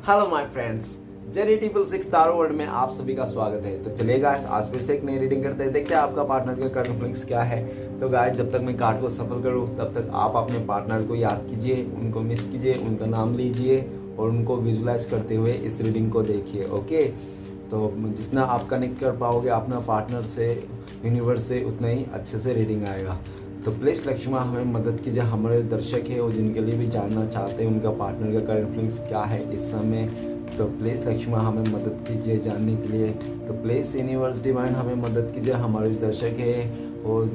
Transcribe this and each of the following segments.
Hello my friends, Jerry triple six taro world में आप सभी का स्वागत है। तो चलिए गाइस, आज फिर से एक नई रीडिंग करते हैं। देखते हैं आपका पार्टनर का करंट फीलिंग्स क्या है। तो गाइस, जब तक मैं कार्ड को सफल करूं तब तक आप अपने पार्टनर को याद कीजिए, उनको मिस कीजिए, उनका नाम लीजिए और उनको विजुलाइज करते हुए इस रीडिंग को देखिए। ओके, तो जितना आप कनेक्ट कर पाओगे अपना पार्टनर से, यूनिवर्स से, उतना ही अच्छे से रीडिंग आएगा। तो प्लीज़ लक्ष्मा हमें मदद कीजिए, हमारे दर्शक है और जिनके लिए भी जानना चाहते हैं उनका पार्टनर का करंट फीलिंग्स क्या है इस समय। तो प्लीज़ लक्ष्मा हमें मदद कीजिए जानने के लिए। तो प्लीज़ यूनिवर्स डिवाइन हमें मदद कीजिए, हमारे दर्शक है और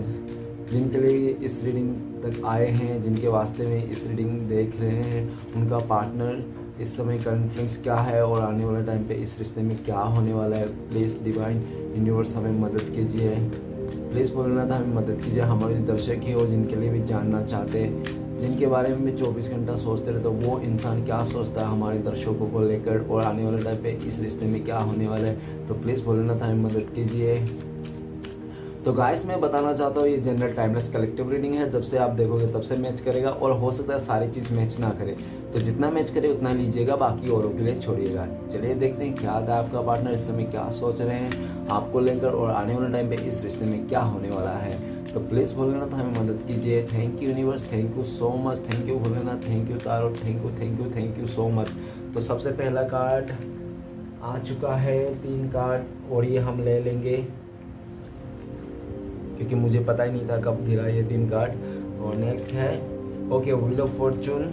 जिनके लिए इस रीडिंग तक आए हैं, जिनके वास्ते में इस रीडिंग देख रहे हैं, उनका पार्टनर इस समय करंट फीलिंग्स क्या है और आने वाले टाइम पे इस रिश्ते में क्या होने वाला है। प्लीज़ डिवाइन यूनिवर्स हमें मदद कीजिए, प्लीज़ भोलेनाथ हमें मदद कीजिए, हमारे दर्शक ही हो जिनके लिए भी जानना चाहते हैं, जिनके बारे में 24 घंटा सोचते रहे तो वो इंसान क्या सोचता है हमारे दर्शकों को लेकर और आने वाले टाइम पे इस रिश्ते में क्या होने वाला है। तो प्लीज़ भोलेनाथ हमें मदद कीजिए। तो गाइस, मैं बताना चाहता हूँ ये जनरल टाइमलेस कलेक्टिव रीडिंग है। जब से आप देखोगे तब से मैच करेगा और हो सकता है सारी चीज़ मैच ना करे, तो जितना मैच करे उतना लीजिएगा, बाकी औरों के लिए छोड़िएगा। चलिए देखते हैं क्या था आपका पार्टनर इस समय क्या सोच रहे हैं आपको लेकर और आने वाले टाइम पे इस रिश्ते में क्या होने वाला है। तो प्लीज़ भोलेनाथ हमें मदद कीजिए। Thank you universe, thank you so much, thank you Bholenath, thank you taro, thank you thank you thank you so much. तो सबसे पहला कार्ड आ चुका है, 3 कार्ड, और ये हम ले लेंगे क्योंकि मुझे पता ही नहीं था कब गिरा ये 3 कार्ड। और नेक्स्ट है okay, wheel of Fortune,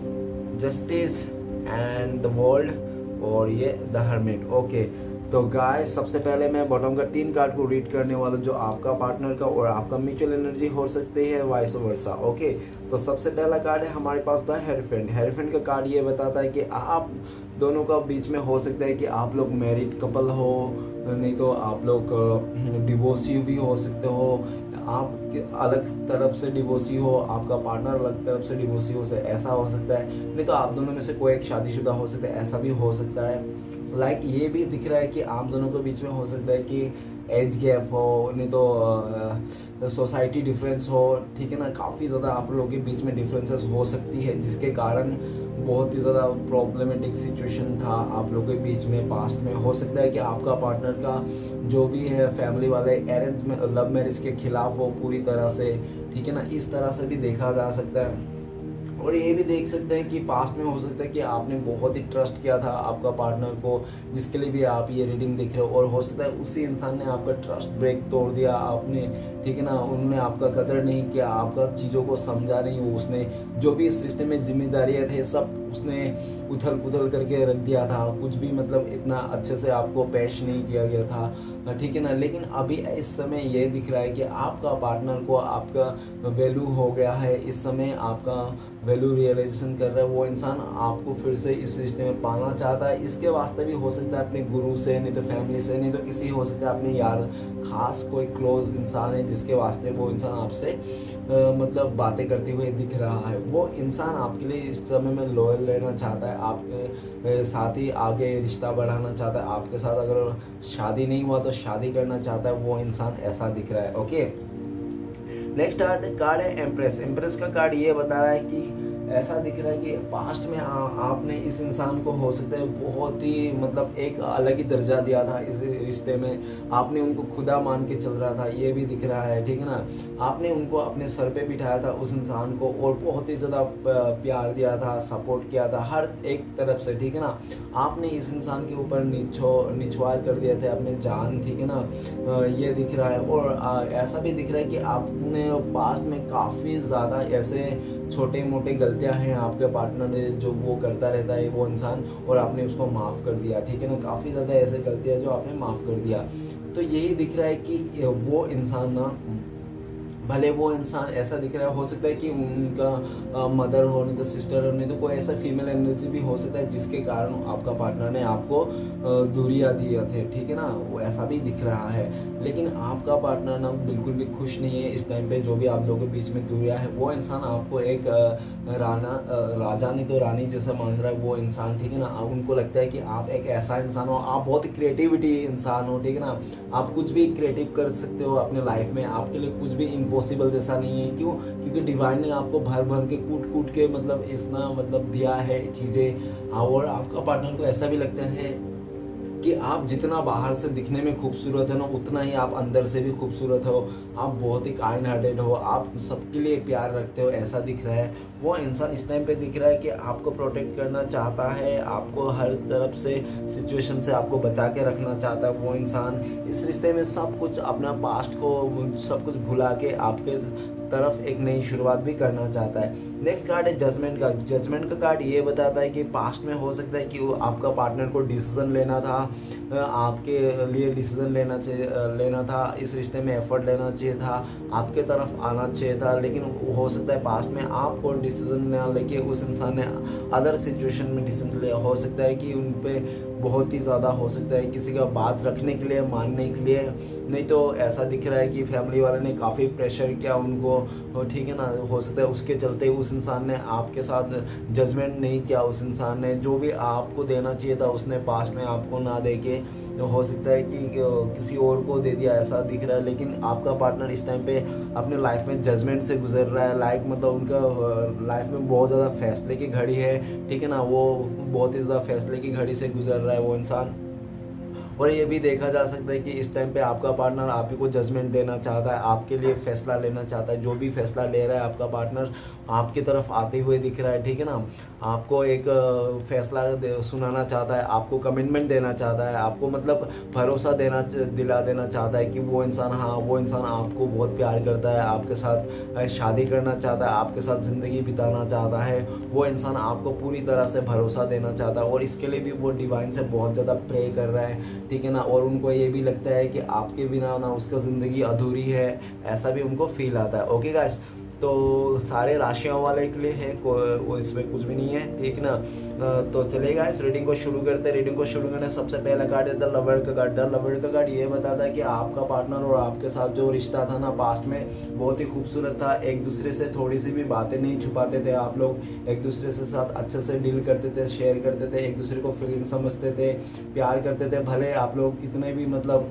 justice and the world और ये द हर्मिट। ओके, तो गाइस सबसे पहले मैं बॉटम का 3 कार्ड को रीड करने वाला जो आपका पार्टनर का और आपका म्यूचुअल एनर्जी हो सकती है, वाइस वर्सा। ओके, तो सबसे पहला कार्ड है हमारे पास द हेरोफेंट। हेरोफेंट का कार्ड ये बताता है कि आप दोनों का बीच में हो सकता है कि आप लोग मैरिड कपल हो, नहीं तो आप लोग डिवोर्सी भी हो सकते हो, आप अलग तरफ से डिवोर्सी हो, आपका पार्टनर अलग तरफ से डिवोर्सी हो, ऐसा हो सकता है। नहीं तो आप दोनों में से कोई एक शादीशुदा हो सकता है, ऐसा भी हो सकता है। लाइक ये भी दिख रहा है कि आप दोनों के बीच में हो सकता है कि एज गैप हो, नहीं तो सोसाइटी डिफरेंस हो, ठीक है ना। काफ़ी ज़्यादा आप लोगों के बीच में डिफरेंसेस हो सकती है जिसके कारण बहुत ही ज़्यादा प्रॉब्लमेटिक सिचुएशन था आप लोगों के बीच में पास्ट में। हो सकता है कि आपका पार्टनर का जो भी है फैमिली वाले अरेंज में लव मैरिज के खिलाफ हो पूरी तरह से, ठीक है ना। इस तरह से भी देखा जा सकता है। और ये भी देख सकते हैं कि पास्ट में हो सकता है कि आपने बहुत ही ट्रस्ट किया था आपका पार्टनर को, जिसके लिए भी आप ये रीडिंग देख रहे हो, और हो सकता है उसी इंसान ने आपका ट्रस्ट ब्रेक तोड़ दिया आपने, ठीक है ना। उन्होंने आपका कदर नहीं किया, आपका चीज़ों को समझा नहीं, वो उसने जो भी इस रिश्ते में जिम्मेदारियाँ थे सब उसने उथल पुथल करके रख दिया था। कुछ भी मतलब इतना अच्छे से आपको पेश नहीं किया गया था, ठीक है ना। लेकिन अभी इस समय ये दिख रहा है कि आपका पार्टनर को आपका वैल्यू हो गया है, इस समय आपका वैल्यू रियलाइजेशन कर रहा है। वो इंसान आपको फिर से इस रिश्ते में पाना चाहता है। इसके वास्ते भी हो सकता है अपने गुरु से, नहीं तो फैमिली से, नहीं तो किसी हो सकता है अपने यार खास कोई क्लोज इंसान है जिसके वास्ते वो इंसान आपसे मतलब बातें करते हुए दिख रहा है। वो इंसान आपके लिए इस समय में लॉयल रहना चाहता है, आपके साथ ही आगे रिश्ता बढ़ाना चाहता है। आपके साथ अगर शादी नहीं हुआ तो शादी करना चाहता है वो इंसान, ऐसा दिख रहा है। ओके, नेक्स्ट कार्ड है एम्प्रेस। एम्प्रेस का कार्ड ये बता रहा है कि ऐसा दिख रहा है कि पास्ट में आपने इस इंसान को हो सकता है बहुत ही मतलब एक अलग ही दर्जा दिया था इस रिश्ते में, आपने उनको खुदा मान के चल रहा था, ये भी दिख रहा है, ठीक है ना। आपने उनको अपने सर पे बिठाया था उस इंसान को और बहुत ही ज़्यादा प्यार दिया था, सपोर्ट किया था हर एक तरफ से, ठीक है ना। आपने इस इंसान के ऊपर निछवार कर दिया था अपने जान, ठीक है ना। ये दिख रहा है। और ऐसा भी दिख रहा है कि आपने पास्ट में काफ़ी ज़्यादा ऐसे छोटे मोटे गलतियां हैं आपके पार्टनर ने जो वो करता रहता है वो इंसान, और आपने उसको माफ़ कर दिया, ठीक है ना। काफ़ी ज़्यादा ऐसे गलतियां जो आपने माफ़ कर दिया। तो यही दिख रहा है कि वो इंसान ना, भले वो इंसान ऐसा दिख रहा है, हो सकता है कि उनका मदर हो, नहीं तो सिस्टर हो, नहीं तो कोई ऐसा फीमेल एनर्जी भी हो सकता है जिसके कारण आपका पार्टनर ने आपको दूरियां दिए थे, ठीक है ना। वो ऐसा भी दिख रहा है। लेकिन आपका पार्टनर ना बिल्कुल भी खुश नहीं है इस टाइम पे। जो भी आप लोगों के बीच में दूरियां है, वो इंसान आपको एक राजा नहीं तो रानी जैसा मान रहा है वो इंसान, ठीक है ना। उनको लगता है कि आप एक ऐसा इंसान हो, आप बहुत क्रिएटिविटी इंसान हो, ठीक है ना। आप कुछ भी क्रिएटिव कर सकते हो अपने लाइफ में, आपके लिए कुछ भी इम्पॉसिबल जैसा नहीं है। क्यों? क्योंकि डिवाइन ने आपको भर भर के कूट कूट के मतलब इतना मतलब दिया है चीज़ें। और आपका पार्टनर को ऐसा भी लगता है कि आप जितना बाहर से दिखने में खूबसूरत है ना, उतना ही आप अंदर से भी खूबसूरत हो। आप बहुत ही काइंड हार्टेड हो, आप सबके लिए प्यार रखते हो, ऐसा दिख रहा है। वो इंसान इस टाइम पे दिख रहा है कि आपको प्रोटेक्ट करना चाहता है, आपको हर तरफ से सिचुएशन से आपको बचा के रखना चाहता है। वो इंसान इस रिश्ते में सब कुछ अपना पास्ट को सब कुछ भुला के आपके तरफ एक नई शुरुआत भी करना चाहता है। नेक्स्ट कार्ड है जजमेंट का। जजमेंट का कार्ड ये बताता है कि पास्ट में हो सकता है कि वो आपका पार्टनर को डिसीजन लेना था, आपके लिए डिसीजन लेना था, इस रिश्ते में एफर्ट लेना चाहिए था, आपके तरफ आना चाहिए था, लेकिन हो सकता है पास्ट में आपको डिसीजन ना लेके उस इंसान ने अदर सिचुएशन में डिसीजन लिया। हो सकता है कि उन पे बहुत ही ज़्यादा हो सकता है किसी का बात रखने के लिए, मानने के लिए, नहीं तो ऐसा दिख रहा है कि फैमिली वाले ने काफ़ी प्रेशर किया उनको, ठीक है ना। हो सकता है उसके चलते उस इंसान ने आपके साथ जजमेंट नहीं किया, उस इंसान ने जो भी आपको देना चाहिए था उसने पास्ट में आपको ना दे के हो सकता है कि किसी और को दे दिया, ऐसा दिख रहा है। लेकिन आपका पार्टनर इस टाइम पे अपने लाइफ में जजमेंट से गुजर रहा है। लाइक मतलब उनका लाइफ में बहुत ज़्यादा फैसले की घड़ी है, ठीक है ना। वो बहुत ही ज़्यादा फैसले की घड़ी से गुजर रहा है वो इंसान। और ये भी देखा जा सकता है कि इस टाइम पे आपका पार्टनर आप ही को जजमेंट देना चाहता है, आपके लिए फैसला लेना चाहता है। जो भी फैसला ले रहा है आपका पार्टनर आपकी तरफ आते हुए दिख रहा है, ठीक है ना। आपको एक फैसला सुनाना चाहता है, आपको कमिटमेंट देना चाहता है, आपको मतलब भरोसा दिला देना चाहता है कि वो इंसान, हाँ वो इंसान आपको बहुत प्यार करता है, आपके साथ शादी करना चाहता है, आपके साथ ज़िंदगी बिताना चाहता है। वो इंसान आपको पूरी तरह से भरोसा देना चाहता है और इसके लिए भी वो डिवाइन से बहुत ज़्यादा प्रे कर रहा है, ठीक है ना। और उनको ये भी लगता है कि आपके बिना ना उसका ज़िंदगी अधूरी है, ऐसा भी उनको फील आता है। ओके गाइस, तो सारे राशियों वाले के लिए है, वो इसमें कुछ भी नहीं है, ठीक ना। तो चलेगा इस रीडिंग को शुरू करते हैं। रीडिंग को शुरू करने सबसे पहला कार्ड है द लवर का कार्ड। द लवर का कार्ड ये बताता है कि आपका पार्टनर और आपके साथ जो रिश्ता था ना पास्ट में बहुत ही खूबसूरत था। एक दूसरे से थोड़ी सी भी बातें नहीं छुपाते थे, आप लोग एक दूसरे से साथ अच्छे से डील करते थे, शेयर करते थे, एक दूसरे को फीलिंग समझते थे, प्यार करते थे। भले आप लोग कितने भी मतलब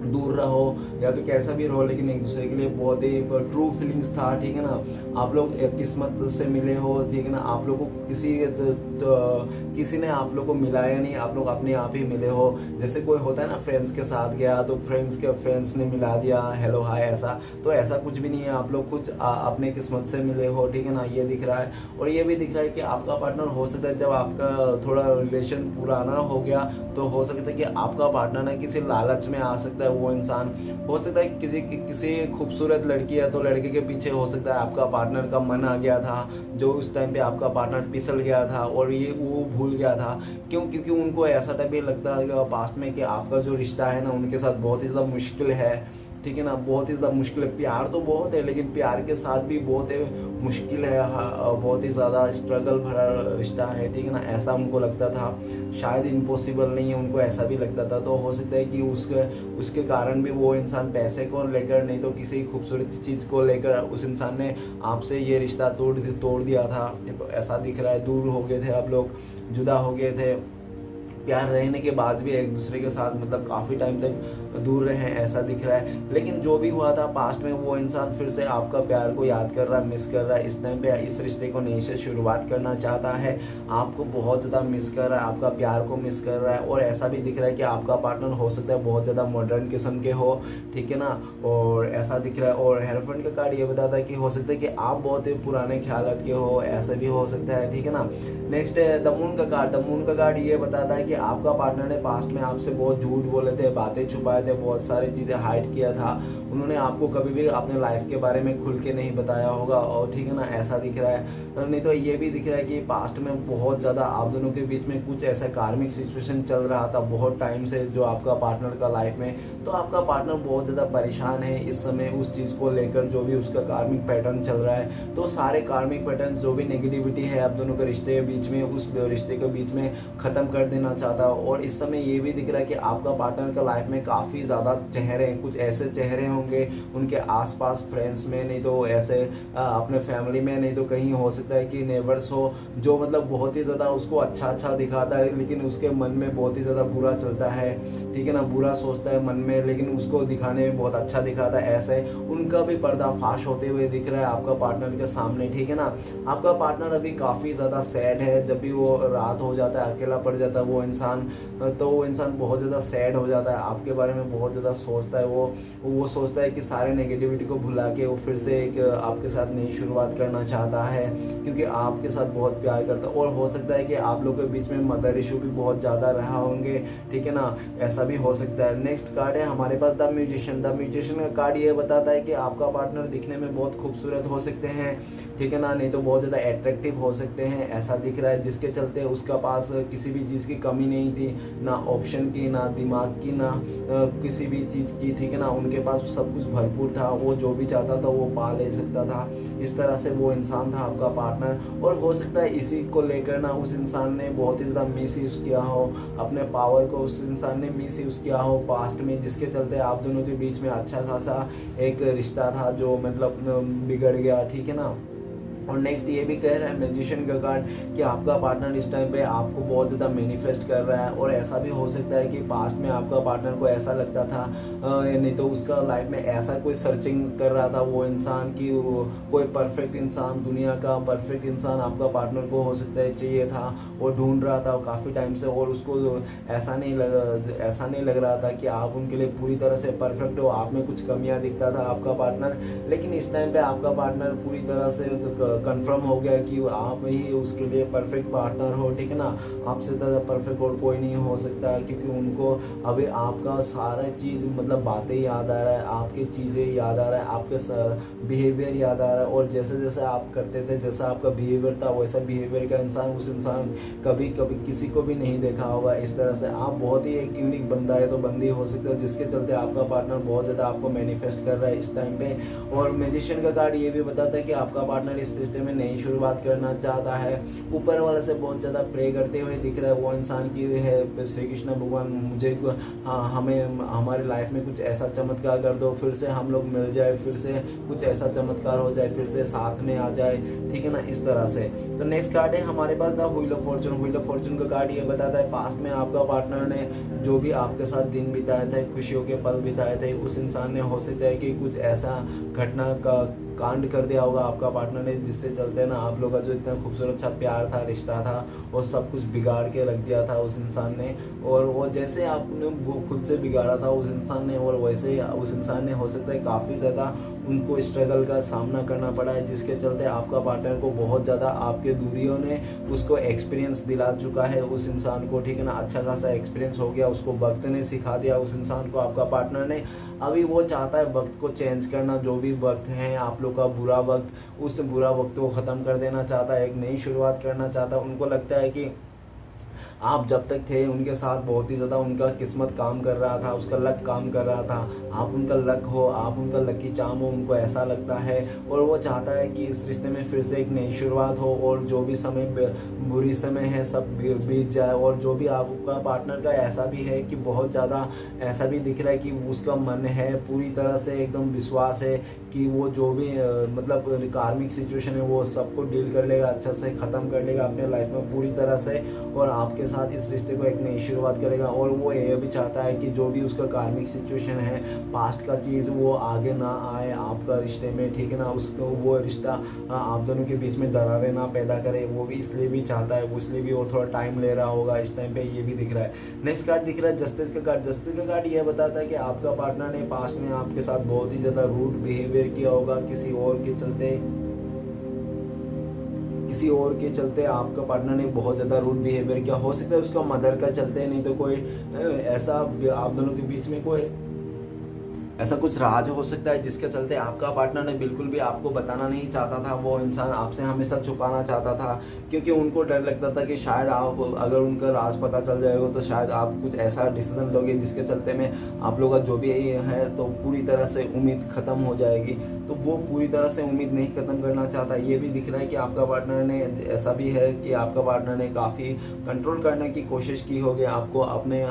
दूर रहो या तो कैसा भी रहो, लेकिन एक दूसरे के लिए बहुत ही ट्रू फीलिंग्स था, ठीक है ना। आप लोग एक किस्मत से मिले हो, ठीक है ना। आप लोगों को किसी ने आप लोग को मिलाया नहीं, आप लोग अपने आप ही मिले हो। जैसे कोई होता है ना फ्रेंड्स के साथ गया तो फ्रेंड्स ने मिला दिया, हेलो हाय, ऐसा तो ऐसा कुछ भी नहीं है। आप लोग कुछ अपने किस्मत से मिले हो, ठीक है ना। ये दिख रहा है और ये भी दिख रहा है कि आपका पार्टनर हो सकता है जब आपका थोड़ा रिलेशन पुराना हो गया तो हो सकता है कि आपका पार्टनर ना किसी लालच में आ सकता है। वो इंसान हो सकता है किसी खूबसूरत लड़की है तो लड़के के पीछे हो सकता है आपका पार्टनर का मन आ गया था, जो उस टाइम पे आपका पार्टनर फिसल गया था और ये वो भूल गया था। क्यों? क्योंकि उनको ऐसा टाइप ही लगता है पास्ट में कि आपका जो रिश्ता है ना उनके साथ बहुत ही ज़्यादा मुश्किल है, ठीक है ना। बहुत ही ज़्यादा मुश्किल है। प्यार तो बहुत है लेकिन प्यार के साथ भी बहुत मुश्किल है, बहुत ही ज़्यादा स्ट्रगल भरा रिश्ता है, ठीक है ना। ऐसा उनको लगता था, शायद इम्पॉसिबल नहीं है, उनको ऐसा भी लगता था। तो हो सकता है कि उसके कारण भी वो इंसान पैसे को लेकर नहीं तो किसी खूबसूरत चीज़ को लेकर उस इंसान ने आपसे ये रिश्ता तोड़ दिया था। ऐसा दिख रहा है, दूर हो गए थे आप लोग, जुदा हो गए थे। प्यार रहने के बाद भी एक दूसरे के साथ मतलब काफ़ी टाइम तक दूर रहे, ऐसा दिख रहा है। लेकिन जो भी हुआ था पास्ट में वो इंसान फिर से आपका प्यार को याद कर रहा है, मिस कर रहा है। इस टाइम पे इस रिश्ते को नई से शुरुआत करना चाहता है, आपको बहुत ज़्यादा मिस कर रहा है, आपका प्यार को मिस कर रहा है। और ऐसा भी दिख रहा है कि आपका पार्टनर हो सकता है बहुत ज़्यादा मॉडर्न किस्म के हो, ठीक है ना। और ऐसा दिख रहा है। और हेयरफ्रेंड का कार्ड ये बताता है कि हो सकता है कि आप बहुत ही पुराने ख्यालात के हो, ऐसा भी हो सकता है, ठीक है ना। नेक्स्ट है द मून का कार्ड। द मून का कार्ड ये बताता है कि आपका पार्टनर ने पास्ट में आपसे बहुत झूठ बोले थे, बातें छुपाए थे, बहुत सारी चीज़ें हाइड किया था। उन्होंने आपको कभी भी अपने लाइफ के बारे में खुल के नहीं बताया होगा, और ठीक है ना, ऐसा दिख रहा है। नहीं तो ये भी दिख रहा है कि पास्ट में बहुत ज़्यादा आप दोनों के बीच में कुछ ऐसा कार्मिक सिचुएशन चल रहा था बहुत टाइम से, जो आपका पार्टनर का लाइफ में। तो आपका पार्टनर बहुत ज़्यादा परेशान है इस समय उस चीज़ को लेकर, जो भी उसका कार्मिक पैटर्न चल रहा है। तो सारे कार्मिक पैटर्न जो भी नेगेटिविटी है आप दोनों के रिश्ते के बीच में, उस रिश्ते के बीच में ख़त्म कर देना चाहता है। और इस समय ये भी दिख रहा है कि आपका पार्टनर का लाइफ में काफ़ी ज़्यादा चेहरे हैं, कुछ ऐसे चेहरे होंगे उनके आसपास, फ्रेंड्स में, नहीं तो ऐसे अपने फैमिली में, नहीं तो कहीं हो सकता है कि नेबर्स हो, जो मतलब बहुत ही ज़्यादा उसको अच्छा दिखाता है, लेकिन उसके मन में बहुत ही ज़्यादा बुरा चलता है, ठीक है ना, बुरा सोचता है मन में, लेकिन उसको दिखाने में बहुत अच्छा दिखाता है। ऐसे उनका भी पर्दाफाश होते हुए दिख रहा है आपका पार्टनर के सामने, ठीक है ना। आपका पार्टनर अभी काफ़ी ज़्यादा सैड है। जब भी वो रात हो जाता है, अकेला पड़ जाता है वो इंसान, तो वो इंसान बहुत ज़्यादा सैड हो जाता है, आपके बारे में बहुत ज़्यादा सोचता है। वो सोचता है कि सारे नेगेटिविटी को भुला के वो फिर से एक आपके साथ नई शुरुआत करना चाहता है, क्योंकि आपके साथ बहुत प्यार करता है। और हो सकता है कि आप लोगों के बीच में मदर इशू भी बहुत ज़्यादा रहा होंगे, ठीक है ना, ऐसा भी हो सकता है। नेक्स्ट कार्ड है हमारे पास द म्यूजिशियन। द म्यूजिशियन का कार्ड ये बताता है कि आपका पार्टनर दिखने में बहुत खूबसूरत हो सकते हैं, ठीक है ना, नहीं तो बहुत ज़्यादा एट्रैक्टिव हो सकते हैं, ऐसा दिख रहा है, जिसके चलते उसका पास किसी भी चीज़ की कमी नहीं थी, ना ऑप्शन की, ना दिमाग की, ना किसी भी चीज़ की, ठीक है ना। उनके पास सब कुछ भरपूर था, वो जो भी चाहता था वो पा ले सकता था। इस तरह से वो इंसान था आपका पार्टनर। और हो सकता है इसी को लेकर ना उस इंसान ने बहुत ही ज़्यादा मिस यूज़ किया हो अपने पावर को, उस इंसान ने मिस यूज़ किया हो पास्ट में, जिसके चलते आप दोनों के बीच में अच्छा खासा एक रिश्ता था जो मतलब बिगड़ गया, ठीक है ना। और नेक्स्ट ये भी कह रहा है मैजिशियन का कार्ड कि आपका पार्टनर इस टाइम पे आपको बहुत ज़्यादा मैनिफेस्ट कर रहा है। और ऐसा भी हो सकता है कि पास्ट में आपका पार्टनर को ऐसा लगता था, नहीं तो उसका लाइफ में ऐसा कोई सर्चिंग कर रहा था वो इंसान की, कोई परफेक्ट इंसान, दुनिया का परफेक्ट इंसान आपका पार्टनर को हो सकता है चाहिए था, वो ढूंढ रहा था काफ़ी टाइम से। और उसको ऐसा नहीं लग रहा था कि आप उनके लिए पूरी तरह से परफेक्ट हो, आप में कुछ कमियां दिखता था आपका पार्टनर। लेकिन इस टाइम पे आपका पार्टनर पूरी तरह से कंफर्म हो गया कि आप ही उसके लिए परफेक्ट पार्टनर हो, ठीक है ना। आपसे ज़्यादा परफेक्ट और कोई नहीं हो सकता, क्योंकि उनको अभी आपका सारा चीज़ मतलब बातें याद आ रहा है, आपकी चीज़ें याद आ रहा है, आपके बिहेवियर याद आ रहा है। और जैसे जैसे आप करते थे, जैसा आपका बिहेवियर था, वैसा बिहेवियर का उस इंसान कभी किसी को भी नहीं देखा होगा। इस तरह से आप बहुत ही एक यूनिक बंदा है तो बंदी हो सकते हो, जिसके चलते आपका पार्टनर बहुत ज़्यादा आपको मैनिफेस्ट कर रहा है इस टाइम पे। और मैजिशियन का कार्ड ये भी बताता है कि आपका पार्टनर इस रिश्ते में नई शुरुआत करना चाहता है, ऊपर वाले से बहुत ज़्यादा प्रे करते हुए दिख रहा है वो इंसान की है श्री कृष्ण भगवान, मुझे हमें हमारे लाइफ में कुछ ऐसा चमत्कार कर दो, फिर से हम लोग मिल जाए, फिर से कुछ ऐसा चमत्कार हो जाए, फिर से साथ में आ जाए, ठीक है ना, इस तरह से। तो नेक्स्ट कार्ड है हमारे पास the wheel of fortune. Wheel of fortune का कार्ड ये बताता है पास्ट में आपका पार्टनर ने जो भी आपके साथ दिन बिताए थे, खुशियों के पल बिताए थे, उस इंसान ने हो सकता है कि कुछ ऐसा घटना का कांड कर दिया होगा आपका पार्टनर ने, जिससे चलते ना आप लोग का जो इतना खूबसूरत सा प्यार था, रिश्ता था, वो सब कुछ बिगाड़ के रख दिया था उस इंसान ने। और वो जैसे आपने वो खुद से बिगाड़ा था उस इंसान ने, और वैसे उस इंसान ने हो सकता है काफ़ी ज़्यादा उनको स्ट्रगल का सामना करना पड़ा है, जिसके चलते आपका पार्टनर को बहुत ज़्यादा आपके दूरियों ने उसको एक्सपीरियंस दिला चुका है उस इंसान को, ठीक है ना, अच्छा खासा एक्सपीरियंस हो गया, उसको वक्त ने सिखा दिया उस इंसान को आपका पार्टनर ने। अभी वो चाहता है वक्त को चेंज करना, जो भी वक्त है आप लोग का बुरा वक्त, उस बुरा वक्त को ख़त्म कर देना चाहता है, एक नई शुरुआत करना चाहता है। उनको लगता है कि आप जब तक थे उनके साथ बहुत ही ज़्यादा उनका किस्मत काम कर रहा था, उसका लक काम कर रहा था, आप उनका लक हो, आप उनका लकी चार्म हो, उनको ऐसा लगता है। और वो चाहता है कि इस रिश्ते में फिर से एक नई शुरुआत हो, और जो भी समय बुरी समय है सब बीत जाए। और जो भी आपका पार्टनर का ऐसा भी है कि बहुत ज़्यादा ऐसा भी दिख रहा है कि उसका मन है पूरी तरह से एकदम विश्वास है कि वो जो भी मतलब कार्मिक सिचुएशन है वो सबको डील कर लेगा, अच्छा से ख़त्म कर लेगा अपने लाइफ में पूरी तरह से, और आपके साथ इस रिश्ते को एक नई शुरुआत करेगा। और वो ये भी चाहता है कि जो भी उसका कार्मिक सिचुएशन है, पास्ट का चीज़, वो आगे ना आए आपका रिश्ते में, ठीक है ना, उसको वो रिश्ता आप दोनों के बीच में दरारें ना पैदा करे, वो भी इसलिए भी चाहता है, इसलिए भी वो थोड़ा टाइम ले रहा होगा इस टाइम पे, ये भी दिख रहा है। नेक्स्ट कार्ड दिख रहा है जस्टिस का कार्ड। जस्टिस का कार्ड ये बताता है कि आपका पार्टनर ने पास्ट में आपके साथ बहुत ही ज़्यादा रूड बिहेवियर किया होगा, किसी और के चलते आपका पार्टनर ने बहुत ज़्यादा रूड बिहेवियर किया, हो सकता है उसका मदर का चलते, नहीं तो कोई ऐसा आप दोनों के बीच में कोई ऐसा कुछ राज हो सकता है जिसके चलते आपका पार्टनर ने बिल्कुल भी आपको बताना नहीं चाहता था, वो इंसान आपसे हमेशा छुपाना चाहता था, क्योंकि उनको डर लगता था कि शायद आप अगर उनका राज पता चल जाएगा तो शायद आप कुछ ऐसा डिसीजन लोगे जिसके चलते में आप लोगों का जो भी है तो पूरी तरह से उम्मीद ख़त्म हो जाएगी। तो वो पूरी तरह से उम्मीद नहीं ख़त्म करना चाहता। ये भी दिख रहा है कि आपका पार्टनर ने, ऐसा भी है कि आपका पार्टनर ने काफ़ी कंट्रोल करने की कोशिश की होगी आपको, अपने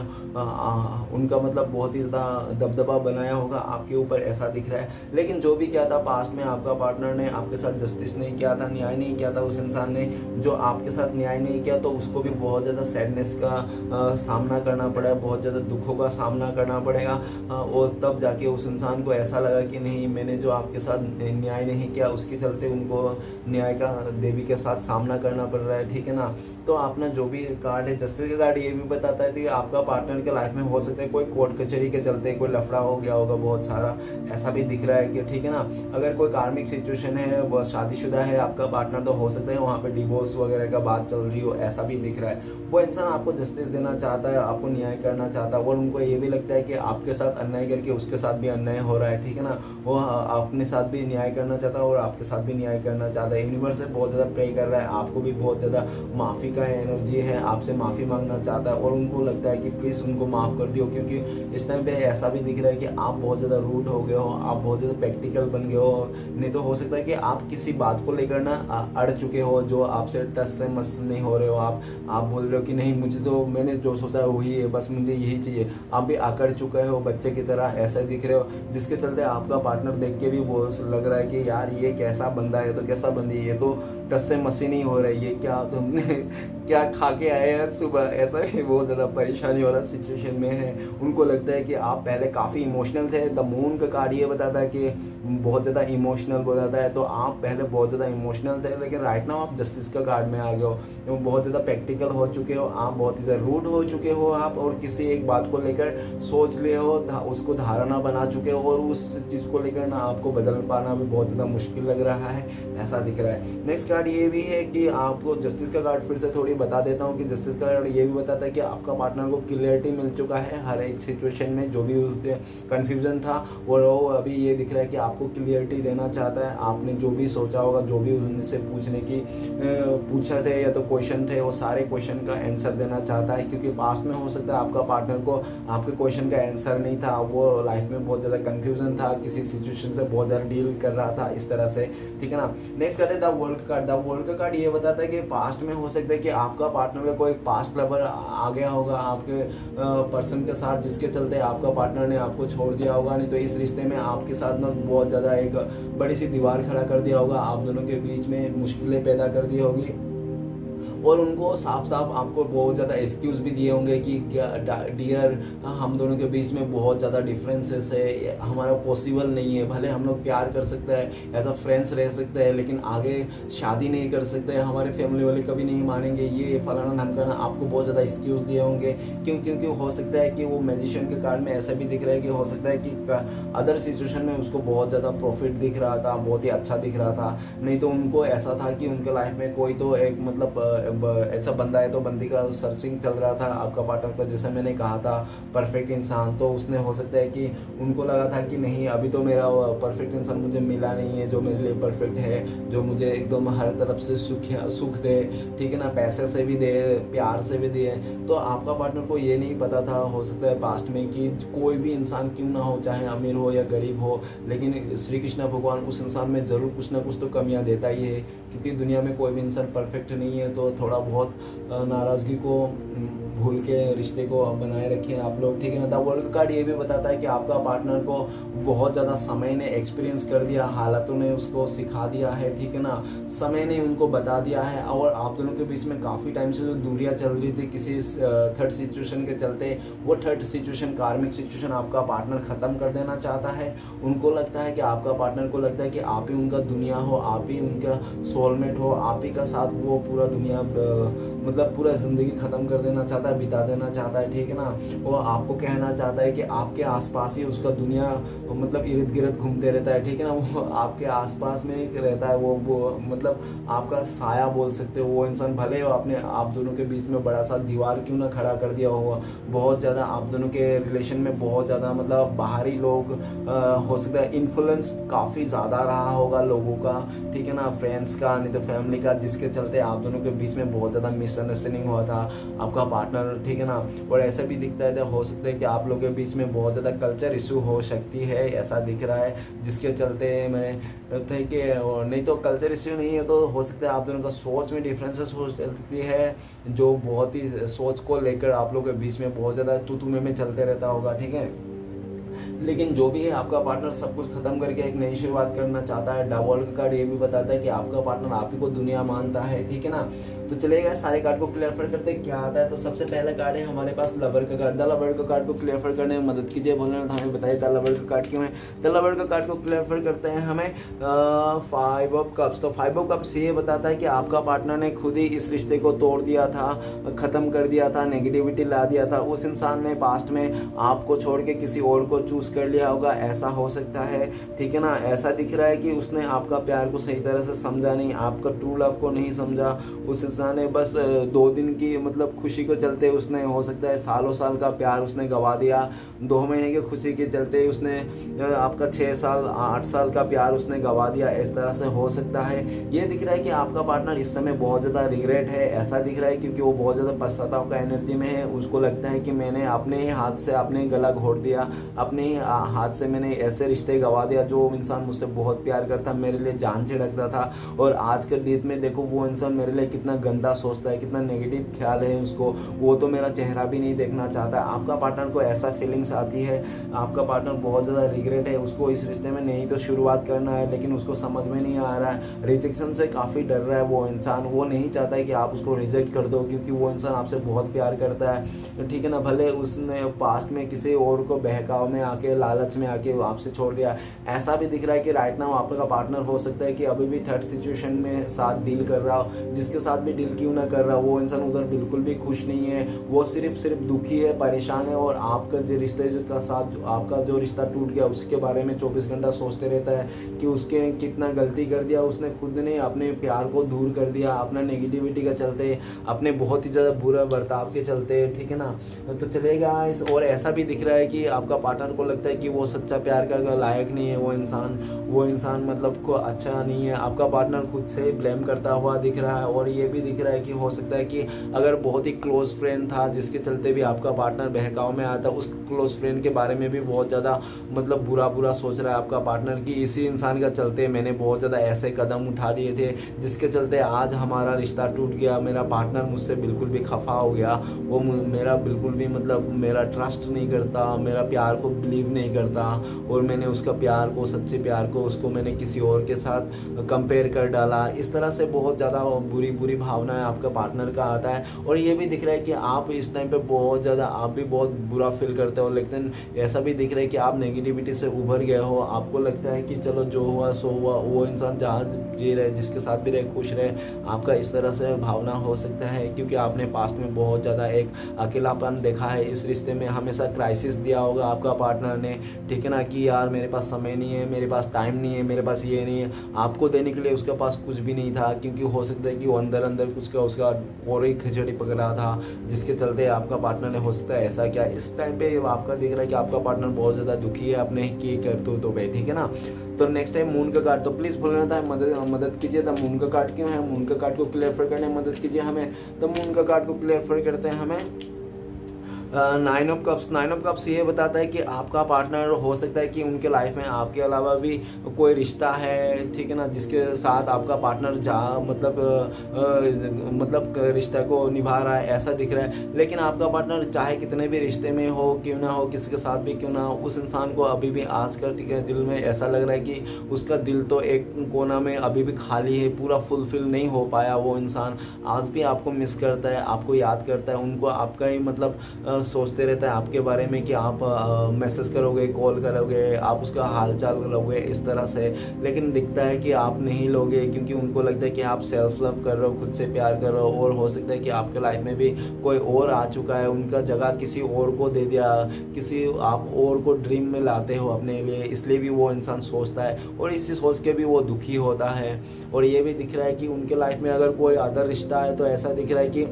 उनका मतलब बहुत ही ज़्यादा दबदबा बनाया होगा आपके ऊपर, ऐसा दिख रहा है। लेकिन जो भी किया था पास्ट में आपका पार्टनर ने आपके साथ जस्टिस नहीं किया था, न्याय नहीं किया था। उस इंसान ने जो आपके साथ न्याय नहीं किया तो उसको भी बहुत ज़्यादा सैडनेस का सामना करना पड़ा, बहुत ज़्यादा दुखों का सामना करना पड़ेगा। और तब जाके उस इंसान को ऐसा लगा कि नहीं, मैंने जो आपके साथ न्याय नहीं किया उसके चलते उनको न्याय का देवी के साथ सामना करना पड़ रहा है, ठीक है ना। तो अपना जो भी कार्ड है, जस्टिस का कार्ड, ये भी बताता है कि आपका पार्टनर के लाइफ में हो सकता है कोई कोर्ट कचहरी के चलते कोई लफड़ा हो गया होगा बहुत सारा, ऐसा भी दिख रहा है कि ठीक है ना। अगर कोई कार्मिक सिचुएशन है, वो शादीशुदा है आपका पार्टनर, तो हो सकता है वहाँ पे डिवोर्स वगैरह का बात चल रही हो, ऐसा भी दिख रहा है। वो इंसान आपको जस्टिस देना चाहता है, आपको न्याय करना चाहता है, और उनको ये भी लगता है कि आपके साथ अन्याय करके उसके साथ भी अन्याय हो रहा है, ठीक है ना। वो अपने साथ भी न्याय करना चाहता है और आपके साथ भी न्याय करना चाहता है। यूनिवर्स से बहुत ज़्यादा प्रे कर रहा है, आपको भी बहुत ज़्यादा माफ़ी का एनर्जी है, आपसे माफ़ी मांगना चाहता है, और उनको लगता है कि प्लीज़ उनको माफ़ कर दियो, क्योंकि इस टाइम पे ऐसा भी दिख रहा है कि आप बहुत ज़्यादा रूड हो गए हो, आप बहुत ज़्यादा प्रैक्टिकल बन गए हो। नहीं तो हो सकता है कि आप किसी बात को लेकर ना अड़ चुके हो, जो आपसे टस से मस नहीं हो रहे हो, आप बोल रहे हो कि नहीं, मुझे तो मैंने जो सोचा है वही है, बस मुझे यही चाहिए। आप भी अकड़ चुके हो बच्चे की तरह, ऐसा दिख रहे हो, जिसके चलते आपका पार्टनर देख के भी बहुत लग रहा है कि यार ये कैसा बंदा है, तो कैसा बंदी है, ये तो टस से मसी नहीं हो रहा है, ये क्या तुमने क्या खा के आए हैं सुबह, ऐसा ही बहुत ज़्यादा परेशानी वाला सिचुएशन में है। उनको लगता है कि आप पहले काफ़ी इमोशनल थे। द मून का कार्ड ये बताता है कि बहुत ज़्यादा इमोशनल बताता है, तो आप पहले बहुत ज़्यादा इमोशनल थे, लेकिन राइट नाउ आप जस्टिस का कार्ड में आ गए हो, तो बहुत ज़्यादा प्रैक्टिकल हो चुके हो, आप बहुत ही ज़्यादा रूड हो चुके हो आप, और किसी एक बात को लेकर सोच लिए हो, उसको धारणा बना चुके हो, और उस चीज़ को लेकर ना आपको बदल पाना भी बहुत ज़्यादा मुश्किल लग रहा है, ऐसा दिख रहा है। नेक्स्ट कार्ड ये भी है कि आपको जस्टिस का कार्ड फिर से थोड़ी बता देता हूँ कि जस्टिस का कार्ड ये भी बताता है कि आपका पार्टनर को क्लियरिटी मिल चुका है हर एक सिचुएशन में, जो भी उसके कन्फ्यूजन था और वो अभी ये दिख रहा है कि आपको क्लियरिटी देना चाहता है। आपने जो भी सोचा होगा, जो भी उनसे पूछने की पूछा थे या तो क्वेश्चन थे, वो सारे क्वेश्चन का आंसर देना चाहता है, क्योंकि पास्ट में हो सकता है आपका पार्टनर को आपके क्वेश्चन का आंसर नहीं था, वो लाइफ में बहुत ज़्यादा कन्फ्यूजन था, किसी सिचुएशन से बहुत ज़्यादा डील कर रहा था इस तरह से, ठीक है ना। नेक्स्ट कार्ड है the world card. The world का कार्ड ये बताता है कि पास्ट में हो सकता है कि आपका पार्टनर का कोई पास्ट लवर आ गया होगा आपके पर्सन के साथ, जिसके चलते आपका पार्टनर ने आपको छोड़ दिया होगा, नहीं तो इस रिश्ते में आपके साथ ना बहुत ज़्यादा एक बड़ी सी दीवार खड़ा कर दिया होगा, आप दोनों के बीच में मुश्किलें पैदा कर दी होगी, और उनको साफ साफ आपको बहुत ज़्यादा एक्सक्यूज़ भी दिए होंगे कि डियर हम दोनों के बीच में बहुत ज़्यादा डिफरेंसेस है, हमारा पॉसिबल नहीं है, भले हम लोग प्यार कर सकते हैं, एज अ फ्रेंड्स रह सकते हैं, लेकिन आगे शादी नहीं कर सकते, हमारे फैमिली वाले कभी नहीं मानेंगे, ये फलाना धमकाना, आपको बहुत ज़्यादा एक्सक्यूज़ दिए होंगे। क्योंकि हो सकता है कि वो मैजिशियन के कार्ड में ऐसा भी दिख रहा है कि हो सकता है कि अदर सिचुएशन में उसको बहुत ज़्यादा प्रॉफिट दिख रहा था, बहुत ही अच्छा दिख रहा था, नहीं तो उनको ऐसा था कि उनके लाइफ में कोई तो एक मतलब ऐसा बंदा है, तो बंदी का सर्चिंग चल रहा था आपका पार्टनर का, जैसे मैंने कहा था परफेक्ट इंसान, तो उसने हो सकता है कि उनको लगा था कि नहीं, अभी तो मेरा परफेक्ट इंसान मुझे मिला नहीं है जो मेरे लिए परफेक्ट है, जो मुझे एकदम हर तरफ से सुख दे, ठीक है ना, पैसे से भी दे, प्यार से भी दे। तो आपका पार्टनर को ये नहीं पता था हो सकता है पास्ट में कि कोई भी इंसान क्यों ना हो, चाहे अमीर हो या गरीब हो, लेकिन श्री कृष्ण भगवान उस इंसान में ज़रूर कुछ ना कुछ तो कमियां देता ही है, क्योंकि दुनिया में कोई भी इंसान परफेक्ट नहीं है। तो थोड़ा बहुत नाराज़गी को भूल के रिश्ते को बनाए रखें आप लोग, ठीक है ना। द वर्ल्ड कार्ड ये भी बताता है कि आपका पार्टनर को बहुत ज़्यादा समय ने एक्सपीरियंस कर दिया, हालातों ने उसको सिखा दिया है, ठीक है ना, समय ने उनको बता दिया है, और आप दोनों के बीच में काफ़ी टाइम से जो दूरियां चल रही थी किसी थर्ड सिचुएशन के चलते, वो थर्ड सिचुएशन कार्मिक सिचुएशन आपका पार्टनर ख़त्म कर देना चाहता है। उनको लगता है कि आपका पार्टनर को लगता है कि आप ही उनका दुनिया हो, आप ही उनका सोलमेट हो, आप ही का साथ वो पूरा दुनिया मतलब पूरा ज़िंदगी ख़त्म कर देना चाहता है। चाहता है, बिता देना चाहता है, ठीक है ना। वो आपको कहना चाहता है कि आपके आसपास ही उसका दुनिया मतलब इर्द गिर्द घूमते रहता है, ठीक है ना। वो आपके आसपास में ही रहता है, वो मतलब आपका साया बोल सकते हो वो इंसान। भले हो आपने आप दोनों के बीच में बड़ा सा दीवार क्यों ना खड़ा कर दिया हो, बहुत ज़्यादा आप दोनों के रिलेशन में बहुत ज़्यादा मतलब बाहरी लोग हो सकता है इन्फ्लुएंस काफ़ी ज़्यादा रहा होगा लोगों का, ठीक है ना, फ्रेंड्स का, नहीं तो फैमिली का, जिसके चलते आप दोनों के बीच में बहुत ज़्यादा मिसअंडरस्टैंडिंग हुआ था आपका पार्टनर, ठीक है ना। और ऐसा भी दिखता है, तो हो सकता है कि आप लोगों के बीच में बहुत ज़्यादा कल्चर इशू हो सकती है, ऐसा दिख रहा है, जिसके चलते मैं थे कि नहीं तो कल्चर इशू नहीं है तो हो सकता है आप दोनों का सोच में डिफरेंसेस हो सकती है, जो बहुत ही सोच को लेकर आप लोगों के बीच में बहुत ज़्यादा तू में चलते रहता होगा, ठीक है। लेकिन जो भी है आपका पार्टनर सब कुछ खत्म करके एक नई शुरुआत करना चाहता है। डबल का कार्ड ये भी बताता है कि आपका पार्टनर आप ही को दुनिया मानता है, ठीक है ना। तो चलेगा सारे कार्ड को क्लियर करते क्या आता है। तो सबसे पहला कार्ड है हमारे पास लवर का कार्ड। द लवर का कार्ड को क्लियर करने में मदद कीजिए। बोलने में हमें बताइए द लवर का कार्ड क्यों है। द लवर का कार्ड को क्लियर करते हैं हमें 5 ऑफ कप्स। तो 5 ऑफ कप्स ये बताता है कि आपका पार्टनर ने खुद ही इस रिश्ते को तोड़ दिया था, खत्म कर दिया था, नेगेटिविटी ला दिया था। उस इंसान ने पास्ट में आपको छोड़ के किसी और को चूज कर लिया होगा, ऐसा हो सकता है, ठीक है ना। ऐसा दिख रहा है कि उसने आपका प्यार को सही तरह से समझा नहीं, आपका ट्रू लव को नहीं समझा। उस इंसान ने बस 2 दिन की मतलब खुशी को चलते उसने हो सकता है सालों साल का प्यार उसने गवा दिया। 2 महीने की खुशी के चलते उसने आपका 6 साल 8 साल का प्यार उसने गवा दिया, इस तरह से हो सकता है। ये दिख रहा है कि आपका पार्टनर इस समय बहुत ज़्यादा रिग्रेट है, ऐसा दिख रहा है, क्योंकि वो बहुत ज़्यादा पश्चाताप का एनर्जी में है। उसको लगता है कि मैंने अपने ही हाथ से अपने गला घोट दिया, अपने ही हाथ से मैंने ऐसे रिश्ते गवा दिया। जो इंसान मुझसे बहुत प्यार करता, मेरे लिए जान छिड़कता था, और आज के डेट में देखो वो इंसान मेरे लिए कितना गंदा सोचता है, कितना नेगेटिव ख्याल है उसको, वो तो मेरा चेहरा भी नहीं देखना चाहता। आपका पार्टनर को ऐसा फीलिंग्स आती है, आपका पार्टनर बहुत ज़्यादा रिग्रेट है, उसको इस रिश्ते में नहीं तो शुरुआत करना है, लेकिन उसको समझ में नहीं आ रहा है। रिजेक्शन से काफ़ी डर रहा है वो इंसान, वो नहीं चाहता है कि आप उसको रिजेक्ट कर दो, क्योंकि वो इंसान आपसे बहुत प्यार करता है, ठीक है ना। भले उसने पास्ट में किसी और को बहकाव में आके, लालच में आके आपसे छोड़ दिया। ऐसा भी दिख रहा है कि राइट नाउ आपका पार्टनर हो सकता है कि अभी भी थर्ड सिचुएशन में साथ डील कर रहा हो। जिसके साथ भी डील क्यों ना कर रहा हो, वो इंसान उधर बिल्कुल भी खुश नहीं है, वो सिर्फ दुखी है, परेशान है, और आपका जो रिश्ते का साथ आपका जो रिश्ता टूट गया उसके बारे में 24 घंटा सोचते रहता है कि उसके कितना गलती कर दिया उसने, खुद ने अपने प्यार को दूर कर दिया, अपना नेगेटिविटी का चलते, अपने बहुत ही ज़्यादा बुरा बर्ताव के चलते, ठीक है ना। तो चलेगा इस, और ऐसा भी दिख रहा है कि आपका पार्टनर को लगता है कि वो सच्चा प्यार का लायक नहीं है, वो इंसान मतलब को अच्छा नहीं है। आपका पार्टनर खुद से ब्लेम करता हुआ दिख रहा है, और ये भी दिख रहा है कि हो सकता है कि अगर बहुत ही क्लोज फ्रेंड था जिसके चलते भी आपका पार्टनर बहकाव में आता, उस क्लोज फ्रेंड के बारे में भी बहुत ज़्यादा मतलब बुरा सोच रहा है आपका पार्टनर की इसी इंसान का चलते मैंने बहुत ज़्यादा ऐसे कदम उठा लिए थे जिसके चलते आज हमारा रिश्ता टूट गया, मेरा पार्टनर मुझसे बिल्कुल भी खफा हो गया, वो मेरा बिल्कुल भी मतलब मेरा ट्रस्ट नहीं करता, मेरा प्यार को बिलीव नहीं करता, और मैंने उसका प्यार को, सच्चे प्यार को, उसको मैंने किसी और के साथ कंपेयर कर डाला। इस तरह से बहुत ज़्यादा बुरी भावनाएं आपका पार्टनर का आता है। और ये भी दिख रहा है कि आप इस टाइम पे बहुत ज़्यादा आप भी बहुत बुरा फील करते हो, लेकिन ऐसा भी दिख रहा है कि आप नेगेटिविटी से उभर गए हो। आपको लगता है कि चलो जो हुआ सो हुआ, वो इंसान जहाँ जी रहे, जिसके साथ भी रहे, खुश रहे। आपका इस तरह से भावना हो सकता है क्योंकि आपने पास्ट में बहुत ज़्यादा एक अकेलापन देखा है इस रिश्ते में, हमेशा क्राइसिस दिया होगा आपका पार्टनर ने, ठीक है ना, कि यार मेरे पास समय नहीं है, मेरे पास टाइम नहीं है, मेरे पास ये नहीं है। आपको देने के लिए उसके पास कुछ भी नहीं था, क्योंकि हो सकता है कि वो अंदर कुछ का उसका और ही खिचड़ी पक रहा था, जिसके चलते आपका पार्टनर ने हो सकता है ऐसा क्या। इस टाइम पे आपका दिख रहा है कि आपका पार्टनर बहुत ज़्यादा दुखी है अपने की करतूतों पे, ठीक है ना। तो नेक्स्ट टाइम मून का कार्ड, तो प्लीज़ भूलना था मदद कीजिए। तो मून का कार्ड क्यों है, मून का कार्ड को क्लियर करने में मदद कीजिए हमें। तो मून का कार्ड को क्लियर करते हैं हमें 9 ऑफ कप्स। 9 ऑफ कप्स ये बताता है कि आपका पार्टनर हो सकता है कि उनके लाइफ में आपके अलावा भी कोई रिश्ता है, ठीक है ना, जिसके साथ आपका पार्टनर मतलब रिश्ता को निभा रहा है, ऐसा दिख रहा है। लेकिन आपका पार्टनर चाहे कितने भी रिश्ते में हो, क्यों ना हो, किसी के साथ भी क्यों ना हो, उस इंसान को अभी भी आज का दिल में ऐसा लग रहा है कि उसका दिल तो एक कोना में अभी भी खाली है, पूरा फुलफिल नहीं हो पाया। वो इंसान आज भी आपको मिस करता है, आपको याद करता है, उनको आपका ही मतलब सोचते रहता है आपके बारे में कि आप मैसेज करोगे, कॉल करोगे, आप उसका हाल चाल लोगे इस तरह से, लेकिन दिखता है कि आप नहीं लोगे, क्योंकि उनको लगता है कि आप सेल्फ लव कर रहे हो, खुद से प्यार कर रहे हो, और हो सकता है कि आपके लाइफ में भी कोई और आ चुका है, उनका जगह किसी और को दे दिया, किसी आप और को ड्रीम में लाते हो अपने लिए, इसलिए भी वो इंसान सोचता है और इसी सोच के भी वो दुखी होता है। और ये भी दिख रहा है कि उनके लाइफ में अगर कोई अदर रिश्ता है तो ऐसा दिख रहा है कि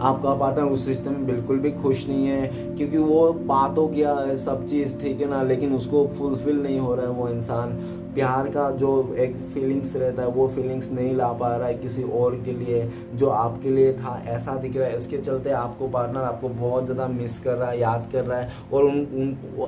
आपका पार्टनर उस रिश्ते में बिल्कुल भी खुश नहीं है, क्योंकि वो पा तो गया है सब चीज़, ठीक है ना, लेकिन उसको फुलफिल नहीं हो रहा है। वो इंसान प्यार का जो एक फीलिंग्स रहता है वो फीलिंग्स नहीं ला पा रहा है किसी और के लिए जो आपके लिए था, ऐसा दिख रहा है। इसके चलते आपको पार्टनर आपको बहुत ज़्यादा मिस कर रहा है, याद कर रहा है, और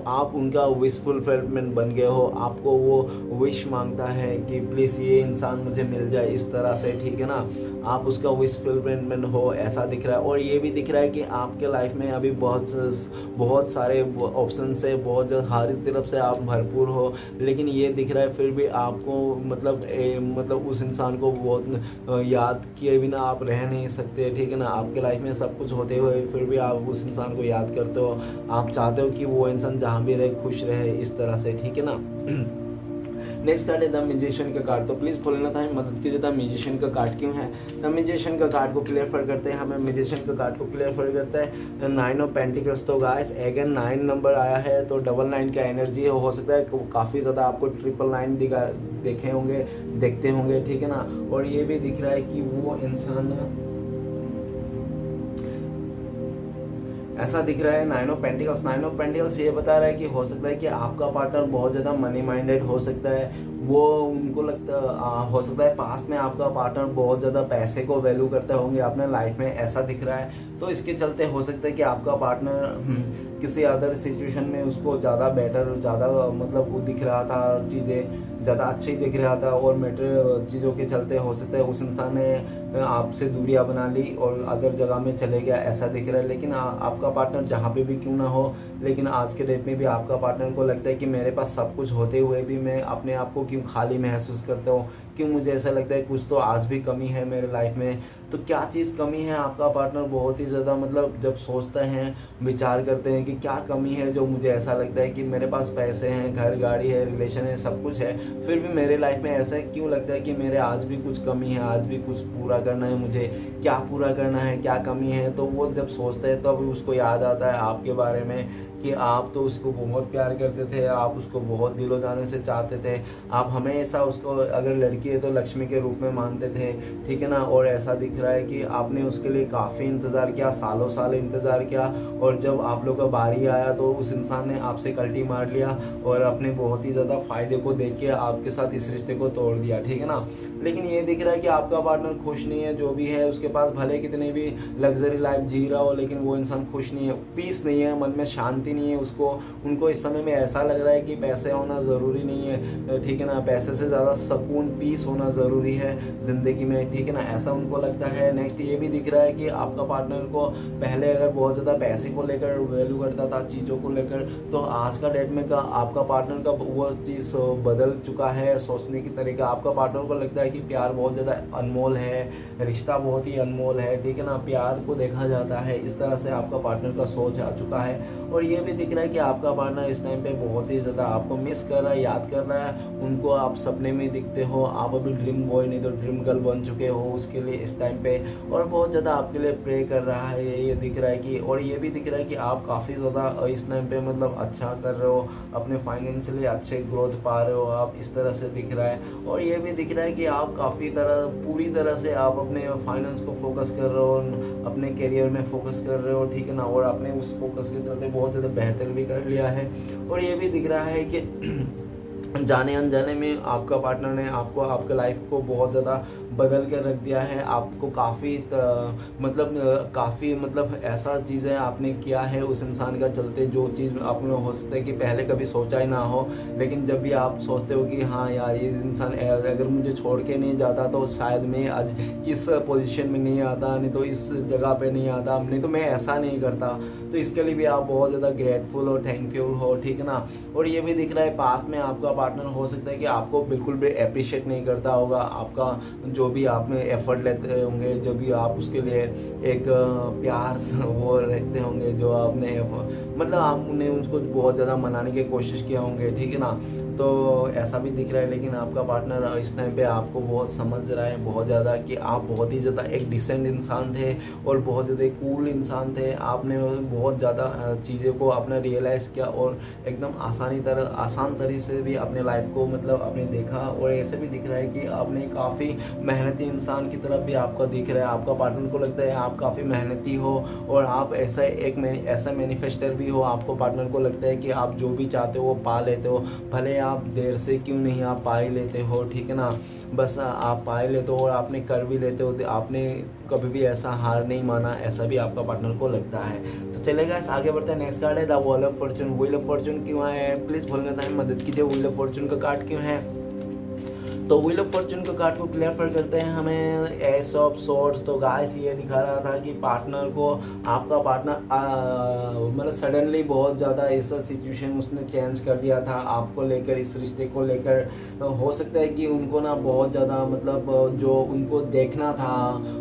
आप उनका विश फुलफिलमेंट बन गए हो। आपको वो विश मांगता है कि प्लीज़ ये इंसान मुझे मिल जाए इस तरह से, ठीक है ना, आप उसका विश फुलफिलमेंट हो, ऐसा दिख रहा है। और ये भी दिख रहा है कि आपके लाइफ में अभी बहुत सारे ऑप्शन है, बहुत हर तरफ से आप भरपूर हो, लेकिन ये दिख रहा है फिर भी आपको मतलब उस इंसान को बहुत याद किए बिना आप रह नहीं सकते, ठीक है ना। आपके लाइफ में सब कुछ होते हुए फिर भी आप उस इंसान को याद करते हो, आप चाहते हो कि वो इंसान जहाँ भी रहे खुश रहे इस तरह से, ठीक है ना। नेक्स्ट कार्ड है द मैजिशियन का कार्ड। तो प्लीज़ बोलना था मदद कीजिए द मैजिशियन का कार्ड क्यों है। द मैजिशियन का कार्ड को क्लियर करते हैं, हमें मैजिशियन का कार्ड को क्लियर करता है 9 ऑफ पेंटिकल्स। तो गाइस अगेन 9 नंबर आया है, तो 99 का एनर्जी हो सकता है काफ़ी ज़्यादा आपको 999 देखते होंगे, ठीक है ना। और ये भी दिख रहा है कि वो इंसान ऐसा दिख रहा है 9 ऑफ पेंटिकल्स। 9 ऑफ पेंटिकल्स ये बता रहा है कि हो सकता है कि आपका पार्टनर बहुत ज़्यादा मनी माइंडेड हो सकता है, वो उनको लगता हो सकता है पास्ट में आपका पार्टनर बहुत ज़्यादा पैसे को वैल्यू करते होंगे अपने लाइफ में, ऐसा दिख रहा है। तो इसके चलते हो सकता है कि आपका पार्टनर किसी अदर सिचुएशन में उसको ज़्यादा बेटर, ज़्यादा मतलब वो दिख रहा था, चीज़ें ज़्यादा अच्छी दिख रहा था, और मेटर चीज़ों के चलते हो सकता है उस इंसान ने आपसे दूरियां बना ली और अदर जगह में चले गया, ऐसा दिख रहा है। लेकिन आपका पार्टनर जहाँ पे भी क्यों ना हो, लेकिन आज के डेट में भी आपका पार्टनर को लगता है कि मेरे पास सब कुछ होते हुए भी मैं अपने आप को क्यों खाली महसूस करता हूँ, क्यों मुझे ऐसा लगता है कुछ तो आज भी कमी है मेरे लाइफ में। तो क्या चीज़ कमी है, आपका पार्टनर बहुत ही ज़्यादा मतलब जब सोचते हैं, विचार करते हैं कि क्या कमी है जो मुझे ऐसा लगता है कि मेरे पास पैसे हैं, घर गाड़ी है, रिलेशन है, सब कुछ है, फिर भी मेरे लाइफ में ऐसा क्यों लगता है कि मेरे आज भी कुछ कमी है, आज भी कुछ पूरा करना है, मुझे क्या पूरा करना है, क्या कमी है। तो वो जब सोचते हैं तो अभी उसको याद आता है आपके बारे में कि आप तो उसको बहुत प्यार करते थे, आप उसको बहुत दिलो जाने से चाहते थे, आप हमेशा उसको अगर लड़की है तो लक्ष्मी के रूप में मानते थे, ठीक है ना। और ऐसा दिख रहा है कि आपने उसके लिए काफ़ी इंतज़ार किया, सालों साल इंतज़ार किया, और जब आप लोग का बारी आया तो उस इंसान ने आपसे कल्टी मार लिया और अपने बहुत ही ज़्यादा फ़ायदे को देख के आपके साथ इस रिश्ते को तोड़ दिया, ठीक है ना। लेकिन ये दिख रहा है कि आपका पार्टनर खुश नहीं है, जो भी है उसके पास भले कितने भी लग्जरी लाइफ जी रहा हो, लेकिन वो इंसान खुश नहीं है, पीस नहीं है, मन में शांति नहीं है उनको इस समय में ऐसा लग रहा है कि पैसे होना ज़रूरी नहीं है, ठीक है ना, पैसे से ज़्यादा सुकून, पीस होना ज़रूरी है ज़िंदगी में, ठीक है ना, ऐसा उनको लगता है। नेक्स्ट ये भी दिख रहा है कि आपका पार्टनर को पहले अगर बहुत ज़्यादा पैसे को लेकर वैल्यू करता था, चीज़ों को लेकर, तो आज का डेट में आपका पार्टनर का वो चीज़ बदल चुका है, सोचने की तरीका। आपका पार्टनर को लगता है कि प्यार बहुत ज़्यादा अनमोल है, रिश्ता बहुत ही अनमोल है, ठीक है ना, प्यार को देखा जाता है, इस तरह से आपका पार्टनर का सोच आ चुका है। और ये भी दिख रहा है कि आपका पार्टनर इस टाइम पे बहुत ही ज़्यादा आपको मिस कर रहा है, याद कर रहा है, उनको आप सपने में दिखते हो, आप अभी ड्रीम बॉय नहीं तो ड्रीम गर्ल बन चुके हो उसके लिए इस टाइम पे, और बहुत ज़्यादा आपके लिए प्रे कर रहा है, ये दिख रहा है कि। और ये भी दिख रहा है कि आप काफ़ी ज़्यादा इस टाइम पे मतलब अच्छा कर रहे हो, अपने फाइनेंशियली अच्छे ग्रोथ पा रहे हो आप, इस तरह से दिख रहा है। और ये भी दिख रहा है कि आप काफ़ी पूरी तरह से आप अपने फाइनेंस को फोकस कर रहे हो, अपने करियर में फोकस कर रहे हो, ठीक है ना, और आपने उस फोकस के चलते बहुत ज़्यादा बेहतर भी कर लिया है। और ये भी दिख रहा है कि जाने अनजाने में आपका पार्टनर ने आपको, आपके लाइफ को बहुत ज़्यादा बदल कर रख दिया है, आपको काफ़ी मतलब ऐसा चीज़ें आपने किया है उस इंसान का चलते, जो चीज़ आपने हो सकता है कि पहले कभी सोचा ही ना हो, लेकिन जब भी आप सोचते हो कि हाँ यार ये इंसान अगर मुझे छोड़ के नहीं जाता तो शायद मैं आज इस पोजीशन में नहीं आता, नहीं तो इस जगह पे नहीं आता, नहीं तो मैं ऐसा नहीं करता। तो इसके लिए भी आप बहुत ज़्यादा ग्रेटफुल हो, थैंकफुल हो, ठीक है ना। और ये भी दिख रहा है पास्ट में आपका पार्टनर हो सकता है कि आपको बिल्कुल भी अप्रिशिएट नहीं करता होगा, आपका जो भी आपने एफर्ट लेते होंगे, जो भी आप उसके लिए एक प्यार वो रखते होंगे, जो आपने मतलब आपने उसको बहुत ज़्यादा मनाने की कोशिश किया होंगे, ठीक है ना। तो ऐसा भी दिख रहा है, लेकिन आपका पार्टनर इस टाइम पे आपको बहुत समझ रहा है, बहुत ज़्यादा, कि आप बहुत ही ज़्यादा एक डिसेंट इंसान थे और बहुत ज़्यादा कूल इंसान थे। आपने बहुत ज़्यादा चीज़ों को अपना रियलाइज़ किया और एकदम आसान तरीके से भी अपने लाइफ को मतलब आपने देखा। और ऐसे भी दिख रहा है कि आपने काफ़ी मेहनती इंसान की तरफ भी आपका दिख रहा है। आपका पार्टनर को लगता है आप काफ़ी मेहनती हो और आप ऐसा मैनिफेस्टर भी हो। आपको पार्टनर को लगता है कि आप जो भी चाहते हो वो पा लेते हो, भले आप देर से क्यों नहीं, आप पा ही लेते हो, ठीक है ना। बस आप पा ही लेते हो और आपने कर भी लेते हो, आपने कभी भी ऐसा हार नहीं माना, ऐसा भी आपका पार्टनर को लगता है। तो चलेगा, इस आगे बढ़ते हैं। नेक्स्ट कार्ड है the wheel of fortune. Wheel of Fortune क्यों है, प्लीज़ बोलने टाइम मदद कीजिए। व्हील ऑफ फॉर्चून का कार्ड क्यों है? तो व्हील ऑफ फॉर्चून का कार्ड को क्लियर करते हैं हमें एस ऑफ सोर्ड्स। तो गाइस ये दिखा रहा था कि पार्टनर को, आपका पार्टनर मतलब सडनली बहुत ज़्यादा ऐसा सिचुएशन उसने चेंज कर दिया था आपको लेकर, इस रिश्ते को लेकर। हो सकता है कि उनको ना बहुत ज़्यादा मतलब जो उनको देखना था,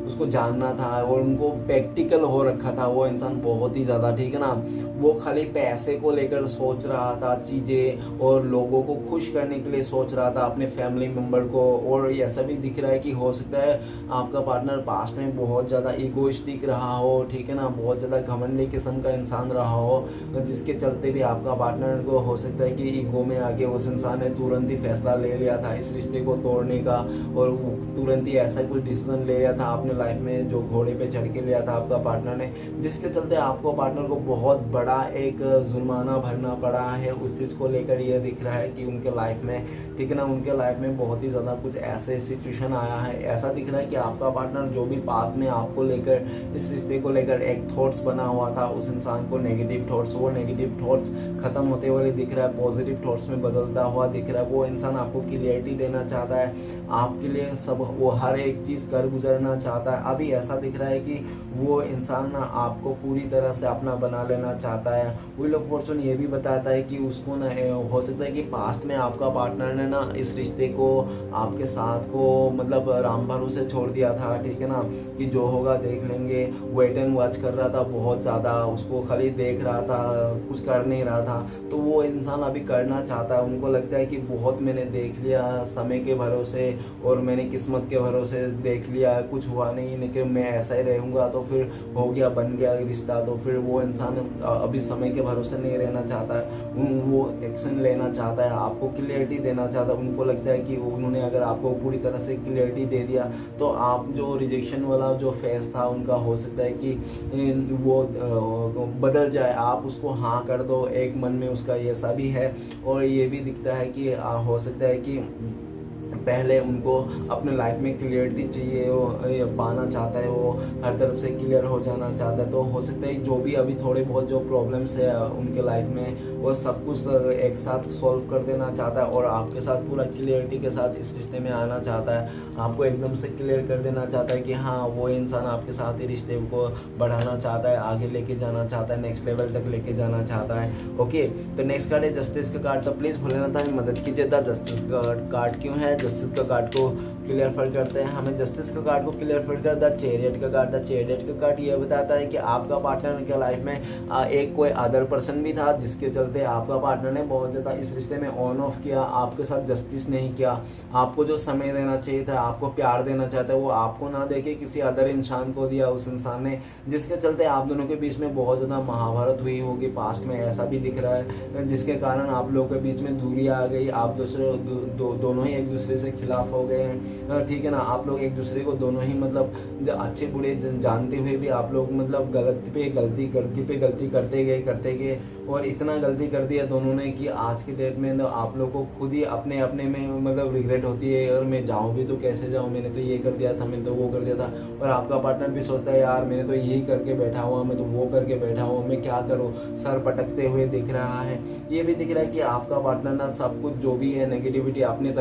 उसको जानना था और उनको प्रैक्टिकल हो रखा था वो इंसान बहुत ही ज़्यादा, ठीक है ना। वो खाली पैसे को लेकर सोच रहा था चीज़ें और लोगों को खुश करने के लिए सोच रहा था, अपने फैमिली मेम्बर को। और ऐसा भी दिख रहा है कि हो सकता है आपका पार्टनर पास्ट में बहुत ज़्यादा ईगोइस्टिक रहा हो, ठीक है ना, बहुत ज़्यादा घमंडी किस्म का इंसान रहा हो, जिसके चलते भी आपका पार्टनर को हो सकता है कि ईगो में आके उस इंसान ने तुरंत ही फैसला ले लिया था इस रिश्ते को तोड़ने का, और तुरंत ही ऐसा कुछ डिसीजन ले लिया था अपने लाइफ में जो घोड़े पे चढ़ के लिया था आपका पार्टनर ने, जिसके चलते आपको पार्टनर को बहुत बड़ा एक जुर्माना भरना पड़ा है उस चीज़ को लेकर। ये दिख रहा है कि उनके लाइफ में, ठीक है ना, उनके लाइफ में बहुत ही ज़्यादा कुछ ऐसे सिचुएशन आया है। ऐसा दिख रहा है कि आपका पार्टनर जो भी पास्ट में आपको लेकर, इस रिश्ते को लेकर एक थॉट्स बना हुआ था उस इंसान को, नेगेटिव थॉट्स, वो नेगेटिव थॉट्स खत्म होते हुए दिख रहा है, पॉजिटिव थॉट्स में बदलता हुआ दिख रहा है। वो इंसान आपको क्लियरिटी देना चाहता है, आपके लिए सब वो हर एक चीज़ कर गुजरना चाहता है। अभी ऐसा दिख रहा है कि वो इंसान ना आपको पूरी तरह से अपना बना लेना चाहता है। व्हील ऑफ फॉर्चून ये भी बताता है कि उसको ना हो सकता है कि पास्ट में आपका पार्टनर ने ना इस रिश्ते को, आपके साथ को मतलब राम भरोसे छोड़ दिया था, ठीक है ना, कि जो होगा देख लेंगे। वेट एंड वॉच कर रहा था बहुत ज़्यादा, उसको खाली देख रहा था, कुछ कर नहीं रहा था। तो वो इंसान अभी करना चाहता है। उनको लगता है कि बहुत मैंने देख लिया समय के भरोसे और मैंने किस्मत के भरोसे देख लिया, कुछ हुआ नहीं, लेकिन मैं ऐसा ही रहूँगा तो फिर हो गया, बन गया रिश्ता। तो फिर वो इंसान अभी समय के भरोसे नहीं रहना चाहता है, वो एक्शन लेना चाहता है, आपको क्लियरिटी देना चाहता है। उनको लगता है कि उन्होंने अगर आपको पूरी तरह से क्लियरिटी दे दिया तो आप जो रिजेक्शन वाला जो फेस था उनका, हो सकता है कि वो बदल जाए, आप उसको हाँ कर दो एक मन में उसका, ऐसा भी है। और ये भी दिखता है कि हो सकता है कि पहले उनको अपने लाइफ में क्लियरिटी चाहिए, वो पाना चाहता है, वो हर तरफ से क्लियर हो जाना चाहता है। तो हो सकता है जो भी अभी थोड़े बहुत जो प्रॉब्लम्स है उनके लाइफ में, वो सब कुछ एक साथ सॉल्व कर देना चाहता है और आपके साथ पूरा क्लियरिटी के साथ इस रिश्ते में आना चाहता है। आपको एकदम से क्लियर कर देना चाहता है कि हाँ, वो इंसान आपके साथ ही रिश्ते को बढ़ाना चाहता है, आगे लेके जाना चाहता है, नेक्स्ट लेवल तक लेके जाना चाहता है। ओके, तो नेक्स्ट कार्ड है जस्टिस का कार्ड। तो प्लीज़ भूलना था मदद कीजिए। द जस्टिस का कार्ड क्यों है? जस्टिस का कार्ड को क्लियर करते हैं हमें। जस्टिस का कार्ड को क्लियर कर द चैरियट का कार्ड। द चैरियट का कार्ड ये बताता है कि आपका पार्टनर के लाइफ में एक कोई अदर पर्सन भी था, जिसके चलते आपका पार्टनर ने बहुत ज़्यादा इस रिश्ते में ऑन ऑफ किया, आपके साथ जस्टिस नहीं किया। आपको जो समय देना चाहिए था, आपको प्यार देना चाहता है, वो आपको ना देके किसी अदर इंसान को दिया उस इंसान ने, जिसके चलते आप दोनों के बीच में बहुत ज़्यादा महाभारत हुई होगी पास्ट में, ऐसा भी दिख रहा है, जिसके कारण आप लोगों के बीच में दूरी आ गई। आप दोनों ही एक दूसरे से खिलाफ हो गए हैं, ठीक है ना। आप लोग एक दूसरे को दोनों ही मतलब अच्छे बुरे जानते हुए भी आप लोग मतलब गलती पे गलती करते गए और इतना गलती कर दिया दोनों ने कि आज के डेट में आप लोग को खुद ही अपने में मतलब रिग्रेट होती है, और मैं जाऊँ भी तो कैसे जाऊँ, मैंने तो ये कर दिया था, मैंने तो वो कर दिया था। और आपका पार्टनर भी सोचता है यार मैंने तो यही करके बैठा हुआ, मैं तो वो करके बैठा हुआ, मैं क्या करूँ, सर पटकते हुए दिख रहा है। ये भी दिख रहा है कि आपका पार्टनर ना सब कुछ जो भी है नेगेटिविटी अपनी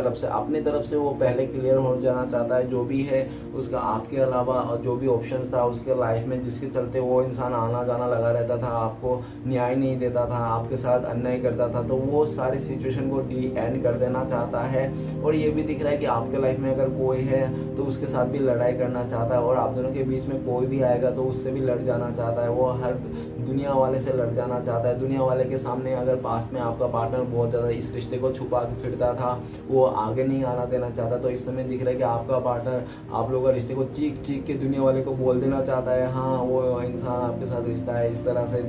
तरफ से वो पहले क्लियर हो जाना चाहता है, जो भी है उसका आपके अलावा और जो भी ऑप्शंस था उसके लाइफ में, जिसके चलते वो इंसान आना जाना लगा रहता था, आपको न्याय नहीं देता था, आपके साथ अन्याय करता था, तो वो सारी सिचुएशन को डी एंड कर देना चाहता है। और ये भी दिख रहा है कि आपके लाइफ में अगर कोई है तो उसके साथ भी लड़ाई करना चाहता है, और आप दोनों के बीच में कोई भी आएगा तो उससे भी लड़ जाना चाहता है। वो हर दुनिया वाले से लड़ जाना चाहता है। दुनिया वाले के सामने अगर पास्ट में आपका पार्टनर बहुत ज़्यादा इस रिश्ते को छुपा के फिरता था, वो आगे नहीं आना देना चाहता, तो इस समय दिख रहा है कि आपका पार्टनर आप लोगों का रिश्ते को चीख चीख के दुनिया वाले को बोल देना चाहता है, हाँ वो इंसान आपके साथ रिश्ता है, इस तरह से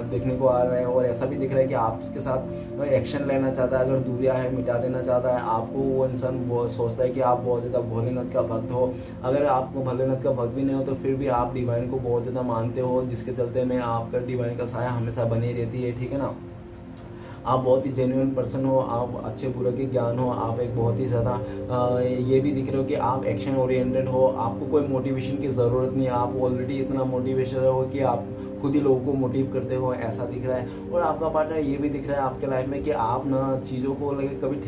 देखने को आ रहा है। और ऐसा भी दिख रहा है कि आपके साथ एक्शन लेना चाहता है, अगर दूरियां है मिटा देना चाहता है आपको। वो इंसान सोचता है कि आप बहुत ज़्यादा भोलेनाथ का भक्त हो, अगर आपको भोलेनाथ का भक्त भी नहीं हो तो फिर भी आप डिवाइन को बहुत ज़्यादा मानते हो, जिसके चलते में आपका डिवाइन का साया हमेशा बनी रहती है, ठीक है ना। आप बहुत ही जेन्युइन पर्सन हो, आप अच्छे बुरे के ज्ञान हो, आप एक बहुत ही ज़्यादा ये भी दिख रहे हो कि आप एक्शन ओरिएंटेड हो, आपको कोई मोटिवेशन की ज़रूरत नहीं है, आप ऑलरेडी इतना मोटिवेशन हो कि आप खुद ही लोगों को मोटिव करते हो, ऐसा दिख रहा है। और आपका पार्टनर ये भी दिख रहा है आपके लाइफ में कि आप ना चीज़ों को लेकर कभी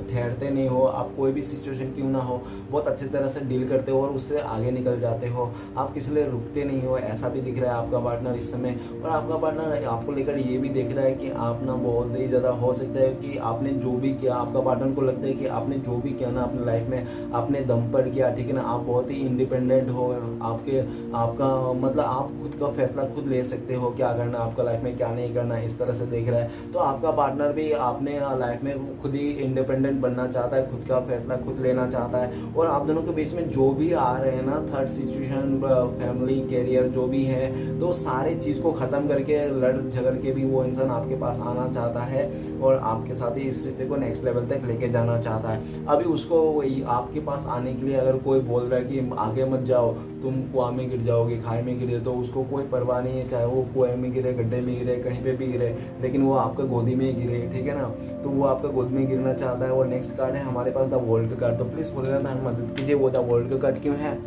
ठहरते नहीं हो, आप कोई भी सिचुएशन क्यों ना हो बहुत अच्छी तरह से डील करते हो और उससे आगे निकल जाते हो, आप किसी लिए रुकते नहीं हो, ऐसा भी दिख रहा है आपका पार्टनर इस समय। और आपका पार्टनर आपको लेकर ये भी देख रहा है कि आप ना बहुत ही ज़्यादा हो सकता है कि आपने जो भी किया, आपका पार्टनर को लगता है कि आपने जो भी किया ना अपने लाइफ में अपने दम पर किया, ठीक है ना, आप बहुत ही इंडिपेंडेंट हो, आपका मतलब आप खुद का फैसला खुद ले सकते हो, क्या करना आपका लाइफ में क्या नहीं करना, इस तरह से देख रहा है। तो आपका पार्टनर भी अपने लाइफ में खुद ही इंडिपेंडेंट बनना चाहता है, खुद का फैसला खुद लेना चाहता है। और आप दोनों के बीच में जो भी आ रहे हैं ना थर्ड सिचुएशन, फैमिली, कैरियर जो भी है, तो सारी चीज़ को ख़त्म करके लड़ झगड़ के भी वो इंसान आपके पास आना चाहता है और आपके साथ ही इस रिश्ते को नेक्स्ट लेवल तक लेके जाना चाहता है। अभी उसको आपके पास आने के लिए अगर कोई बोल रहा है कि आगे मत जाओ, तुम कुआं में गिर जाओगे, खाई में गिरे, तो उसको कोई परवाह नहीं है, चाहे वो कुएं में गिरे, गड्ढे में गिरे, कहीं पे भी गिरे, लेकिन वो आपका गोदी में ही गिरे, ठीक है ना। तो वो आपका गोद में गिरना चाहता है। और नेक्स्ट कार्ड है हमारे पास द वर्ल्ड का कार्ड। तो प्लीज़ बोल रहा था मदद कीजिए, वो द वर्ल्ड का कार्ड क्यों है।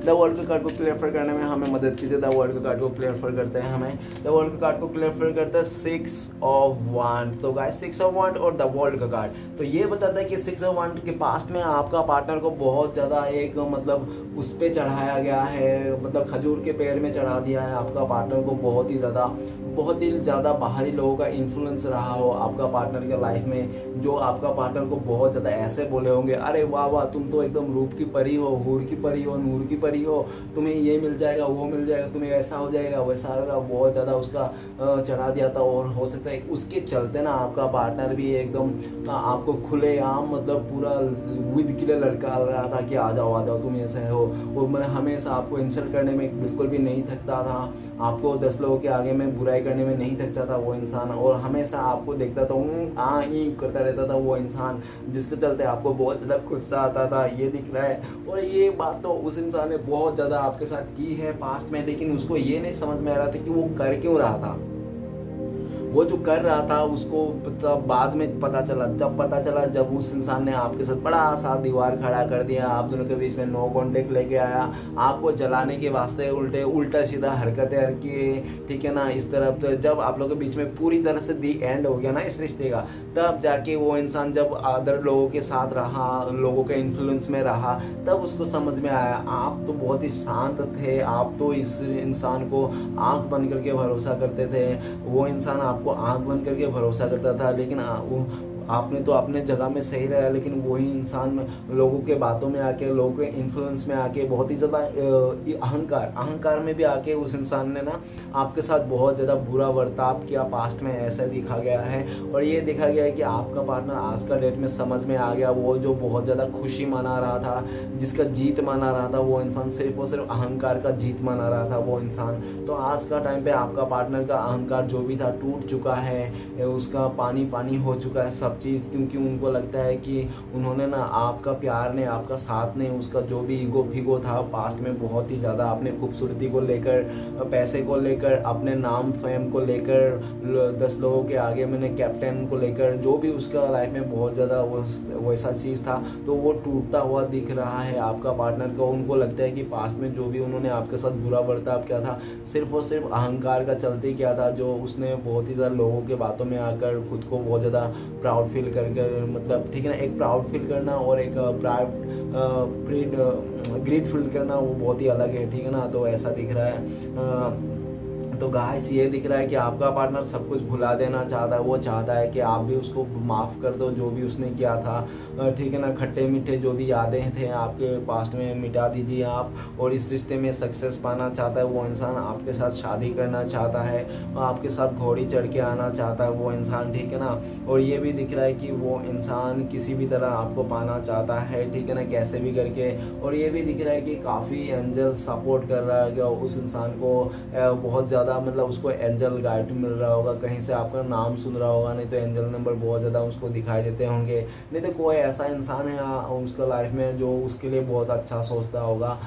द वर्ल्ड का कार्ड को क्लियर करने में हमें मदद कीजिए। द वर्ल्ड का कार्ड को क्लियर करते हैं हमें, द वर्ल्ड का कार्ड को क्लियर करता है 6 ऑफ वांड। तो गाइस 6 ऑफ वांड और द वर्ल्ड का कार्ड तो ये बताता है कि 6 ऑफ वांड के पास्ट में आपका पार्टनर को बहुत ज़्यादा एक मतलब उस पर चढ़ाया गया है, मतलब खजूर के पेड़ में चढ़ा दिया है आपका पार्टनर को। बहुत ही ज़्यादा बाहरी लोगों का इन्फ्लुएंस रहा हो आपका पार्टनर के लाइफ में, जो आपका पार्टनर को बहुत ज़्यादा ऐसे बोले होंगे, अरे वाह वाह तुम तो एकदम रूप की परी हो, हूर की परी हो, नूर की परी हो, तुम्हें ये मिल जाएगा, वो मिल जाएगा, तुम्हें ऐसा हो जाएगा, वैसा होगा, बहुत ज़्यादा उसका चढ़ा दिया था। और हो सकता है उसके चलते ना आपका पार्टनर भी एकदम आपको खुलेआम मतलब पूरा विद के लिए लड़का रहा था कि आ जाओ तुम ऐसे हो। और मैं हमेशा आपको इंसल्ट करने में बिल्कुल भी नहीं थकता था, आपको 10 लोगों के आगे में बुराई करने में नहीं थकता था वो इंसान, और हमेशा आपको देखता था करता रहता था वो इंसान, जिसके चलते आपको बहुत ज़्यादा गुस्सा आता था, ये दिख रहा है। और ये बात तो उस इंसान ने बहुत ज़्यादा आपके साथ की है पास्ट में, लेकिन उसको ये नहीं समझ में आ रहा था कि वो कर क्यों रहा था। वो जो कर रहा था उसको मतलब बाद में पता चला, जब उस इंसान ने आपके साथ बड़ा सा दीवार खड़ा कर दिया, आप दोनों के बीच में नो कॉन्टेक्ट लेके आया, आपको जलाने के वास्ते उल्टा सीधा हरकतें की, ठीक है ना, इस तरफ। तो जब आप लोगों के बीच में पूरी तरह से दी एंड हो गया ना इस रिश्ते का, तब जाके वो इंसान जब अदर लोगों के साथ रहा, लोगों के इन्फ्लुएंस में रहा, तब उसको समझ में आया आप तो बहुत ही शांत थे, आप तो इस इंसान को आंख बंद करके भरोसा करते थे, वो इंसान आपको आंख बंद करके भरोसा करता था, लेकिन आपने तो अपने जगह में सही रहा, लेकिन वही इंसान लोगों के बातों में आके, लोगों के इन्फ्लुएंस में आके, बहुत ही ज़्यादा अहंकार में भी आके उस इंसान ने ना आपके साथ बहुत ज़्यादा बुरा बर्ताव किया। पास्ट में ऐसा दिखा गया है। और ये देखा गया है कि आपका पार्टनर आज का डेट में समझ में आ गया, वो जो बहुत ज़्यादा खुशी मना रहा था, जिसका जीत मना रहा था, वो इंसान सिर्फ और सिर्फ अहंकार का जीत मना रहा था वो इंसान। तो आज का टाइम पे आपका पार्टनर का अहंकार जो भी था टूट चुका है, उसका पानी हो चुका है सब चीज़, क्योंकि उनको लगता है कि उन्होंने ना आपका प्यार ने, आपका साथ ने, उसका जो भी ईगो फीगो था पास्ट में बहुत ही ज़्यादा, अपने खूबसूरती को लेकर, पैसे को लेकर, अपने नाम फेम को लेकर, 10 लोगों के आगे मैंने कैप्टन को लेकर, जो भी उसका लाइफ में बहुत ज़्यादा वैसा चीज़ था, तो वो टूटता हुआ दिख रहा है आपका पार्टनर को। उनको लगता है कि पास्ट में जो भी उन्होंने आपके साथ बुरा बर्ताव किया था सिर्फ और सिर्फ अहंकार का चलते किया था, जो उसने बहुत ही ज़्यादा लोगों के बातों में आकर खुद को बहुत ज़्यादा प्राउड प्राउड फील कर मतलब ठीक है ना, एक प्राउड फील करना और एक ग्रीड फील करना वो बहुत ही अलग है, ठीक है ना। तो ऐसा दिख रहा है। तो गाइस ये दिख रहा है कि आपका पार्टनर सब कुछ भुला देना चाहता है, वो चाहता है कि आप भी उसको माफ़ कर दो जो भी उसने किया था, ठीक है ना। खट्टे मीठे जो भी यादें थे आपके पास्ट में मिटा दीजिए आप, और इस रिश्ते में सक्सेस पाना चाहता है वो इंसान, आपके साथ शादी करना चाहता है, आपके साथ घोड़ी चढ़ के आना चाहता है वो इंसान, ठीक है ना। और ये भी दिख रहा है कि वो इंसान किसी भी तरह आपको पाना चाहता है, ठीक है ना, कैसे भी करके। और ये भी दिख रहा है कि काफ़ी एंजल सपोर्ट कर रहा है कि उस इंसान को बहुत ज़्यादा मतलब उसको एंजल गाइड मिल रहा होगा, कहीं से आपका नाम सुन रहा होगा, नहीं तो एंजल नंबर बहुत ज़्यादा उसको दिखाई देते होंगे, नहीं तो कोई ऐसा इंसान है उसका लाइफ में जो उसके लिए बहुत अच्छा सोचता होगा,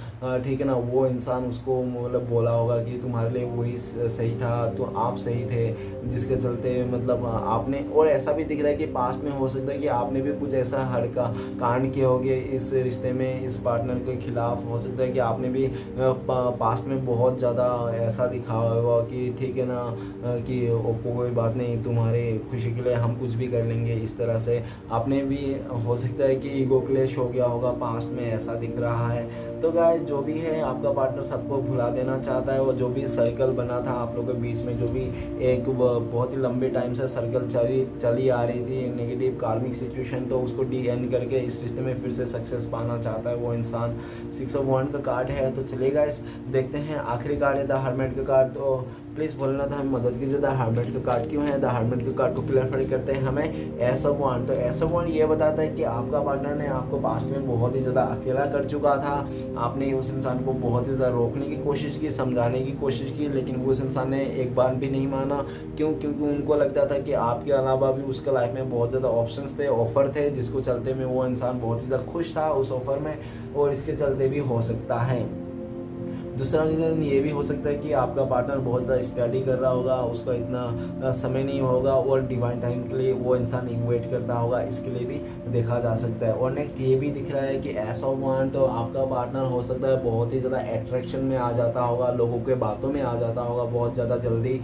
ठीक है ना। वो इंसान उसको मतलब बोला होगा कि तुम्हारे लिए वही सही था, तो आप सही थे, जिसके चलते मतलब आपने। और ऐसा भी दिख रहा है कि पास्ट में हो सकता है कि आपने भी कुछ ऐसा हड़का कांड किए होंगे इस रिश्ते में, इस पार्टनर के खिलाफ। हो सकता है कि आपने भी पास्ट में बहुत ज़्यादा ऐसा दिखा होगा कि ठीक है ना, कि कोई बात नहीं, तुम्हारे खुशी के लिए हम कुछ भी कर लेंगे, इस तरह से आपने भी। हो सकता है कि ईगो क्लेश हो गया होगा पास्ट में, ऐसा दिख रहा है। तो गाइस जो भी है आपका पार्टनर सबको भुला देना चाहता है, और जो भी सर्कल बना था आप लोगों के बीच में, जो भी एक बहुत ही लंबे टाइम से सर्कल चली आ रही थी, नेगेटिव कार्मिक सिचुएशन, तो उसको डी एंड करके इस रिश्ते में फिर से सक्सेस पाना चाहता है वो इंसान। 6 ऑफ वांड का कार्ड है। तो चलेगा इस देखते हैं आखिरी कार्ड है द हर्मिट का कार्ड। तो प्लीज़ बोलना था हमें मदद कीजिए, द हर्मिट का कार्ड क्यों है, द हर्मिट का कार्ड को क्लियर करते हैं हमें एस ऑफ वांड। तो एस ऑफ वांड ये बताता है कि आपका पार्टनर ने आपको पास्ट में बहुत ही ज़्यादा अकेला कर चुका था, आपने उस इंसान को बहुत ही ज़्यादा रोकने की कोशिश की, समझाने की कोशिश की, लेकिन वो उस इंसान ने एक बार भी नहीं माना। क्यों? क्योंकि उनको लगता था कि आपके अलावा भी उसके लाइफ में बहुत ज़्यादा ऑप्शंस थे, ऑफर थे, जिसको चलते में वो इंसान बहुत ही ज़्यादा खुश था उस ऑफर में, और इसके चलते भी हो सकता है। दूसरा रीज़न ये भी हो सकता है कि आपका पार्टनर बहुत ज़्यादा स्टडी कर रहा होगा, उसका इतना समय नहीं होगा, और डिवाइन टाइम के लिए वो इंसान वेट करता होगा, इसके लिए भी देखा जा सकता है। और नेक्स्ट ये भी दिख रहा है कि एस ऑफ वांड, तो आपका पार्टनर हो सकता है बहुत ही ज़्यादा एट्रैक्शन में आ जाता होगा, लोगों के बातों में आ जाता होगा बहुत ज़्यादा जल्दी,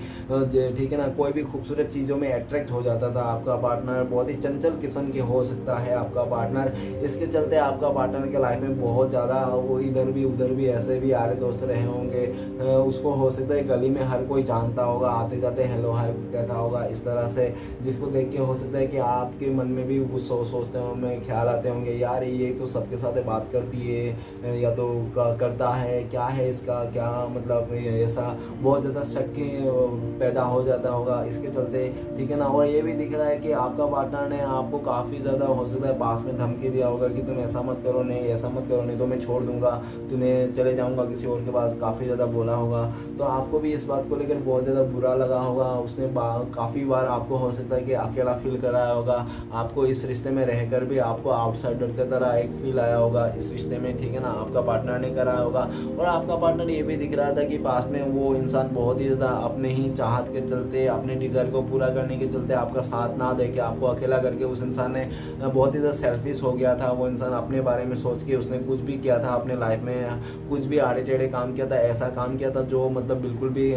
ठीक है ना। कोई भी खूबसूरत चीज़ों में अट्रैक्ट हो जाता था आपका पार्टनर, बहुत ही चंचल किस्म के हो सकता है आपका पार्टनर, इसके चलते आपका पार्टनर के लाइफ में बहुत ज़्यादा वो इधर भी उधर भी ऐसे भी यार दोस्त रहे होंगे, उसको हो सकता है गली में हर कोई जानता होगा, आते जाते हेलो हाय कहता होगा इस तरह से, जिसको देख के हो सकता है कि आपके मन में भी कुछ सोचते होंगे, ख्याल आते होंगे, यार ये तो सबके साथ बात करती है, या तो करता है, क्या है इसका क्या मतलब, ऐसा बहुत ज़्यादा शक पैदा हो जाता होगा इसके चलते, ठीक है ना। और ये भी दिख रहा है कि आपका पार्टनर ने आपको काफ़ी ज़्यादा हो सकता है पास में धमकी दिया होगा कि तुम ऐसा मत करो, नहीं ऐसा मत करो, नहीं तो मैं छोड़ दूंगा तुम्हें, चले जाऊंगा किसी और के पास, काफ़ी ज़्यादा बोला होगा। तो आपको भी इस बात को लेकर बहुत ज़्यादा बुरा लगा होगा, उसने काफ़ी बार आपको हो सकता है कि अकेला फील कराया होगा, आपको इस रिश्ते में रहकर भी आपको आउटसाइडर की तरह एक फील आया होगा इस रिश्ते में, ठीक है ना, आपका पार्टनर ने कराया होगा। और आपका पार्टनर ये भी दिख रहा था कि पास में वो इंसान बहुत ही ज़्यादा अपने ही चाहत के चलते, अपने डिज़ायर को पूरा करने के चलते आपका साथ ना दे के आपको अकेला करके उस इंसान ने बहुत ही ज़्यादा सेल्फिश हो गया था। वो इंसान अपने बारे में सोच के उसने कुछ भी किया था अपने लाइफ में, कुछ भी आड़े टेढ़े काम किया था, ऐसा काम किया था जो मतलब बिल्कुल भी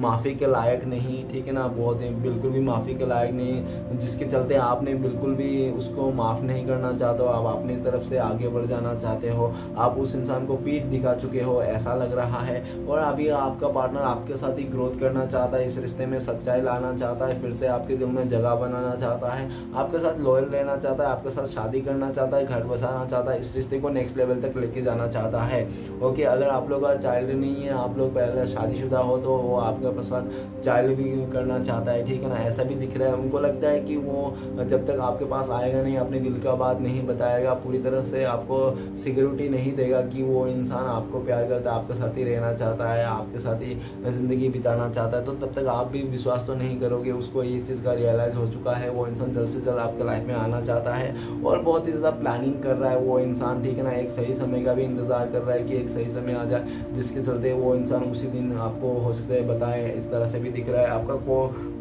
माफ़ी के लायक नहीं, ठीक है ना, बहुत बिल्कुल भी माफ़ी के लायक नहीं, जिसके चलते आपने बिल्कुल भी उसको माफ़ नहीं करना चाहते हो, आप अपनी तरफ से आगे बढ़ जाना चाहते हो, आप उस इंसान को पीठ दिखा चुके हो ऐसा लग रहा है। और अभी आपका पार्टनर आपके साथ ही ग्रोथ करना चाहता है, इस रिश्ते में सच्चाई लाना चाहता है, फिर से आपके दिल में जगह बनाना चाहता है, आपके साथ लॉयल रहना चाहता है, आपके साथ शादी करना चाहता है, घर बसाना चाहता है, इस रिश्ते को नेक्स्ट लेवल तक लेके जाना चाहता है। ओके, अगर आप लोग का चाइल्ड नहीं है, आप लोग पहले शादीशुदा हो, तो वो आपके साथ चाइल्ड भी करना चाहता है, ठीक है ना, ऐसा भी दिख रहा है। उनको लगता है कि वो जब तक आपके पास आएगा नहीं, अपने दिल का बात नहीं बताएगा, पूरी तरह से आपको सिक्योरिटी नहीं देगा कि वो इंसान आपको प्यार करता है, आपके साथ ही रहना चाहता है, आपके साथ ही ज़िंदगी बिताना चाहता है, तो तब तक आप भी विश्वास तो नहीं करोगे। उसको ये चीज़ का रियलाइज़ हो चुका है, वो इंसान जल्द से जल्द आपके लाइफ में आना चाहता है, और बहुत ही ज़्यादा प्लानिंग कर रहा है वो इंसान, ठीक है ना, एक सही समय का भी इंतज़ार कर रहा है कि एक सही समय आ जाए, जिसके चलते वो इंसान उसी दिन आपको हो सकता है बताए, इस तरह से भी दिख रहा है। आपका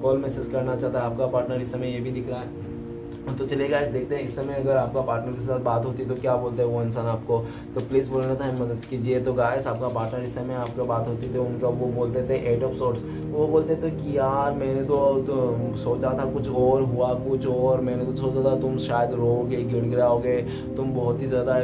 कॉल मैसेज करना चाहता है आपका पार्टनर इस समय, ये भी दिख रहा है। तो चलिए गाइस देखते हैं इस समय अगर आपका पार्टनर के साथ बात होती है तो क्या बोलते हैं वो इंसान आपको, तो प्लीज़ बोलना था मदद कीजिए। तो गाइस आपका पार्टनर इस समय आपका बात होती थी उनका वो बोलते थे 8 ऑफ सोर्ट्स। वो बोलते थे कि यार मैंने तो सोचा था कुछ और, हुआ कुछ और। मैंने तो सोचा था तुम शायद रोओगे, गिड़गिड़ाओगे, तुम बहुत ही ज़्यादा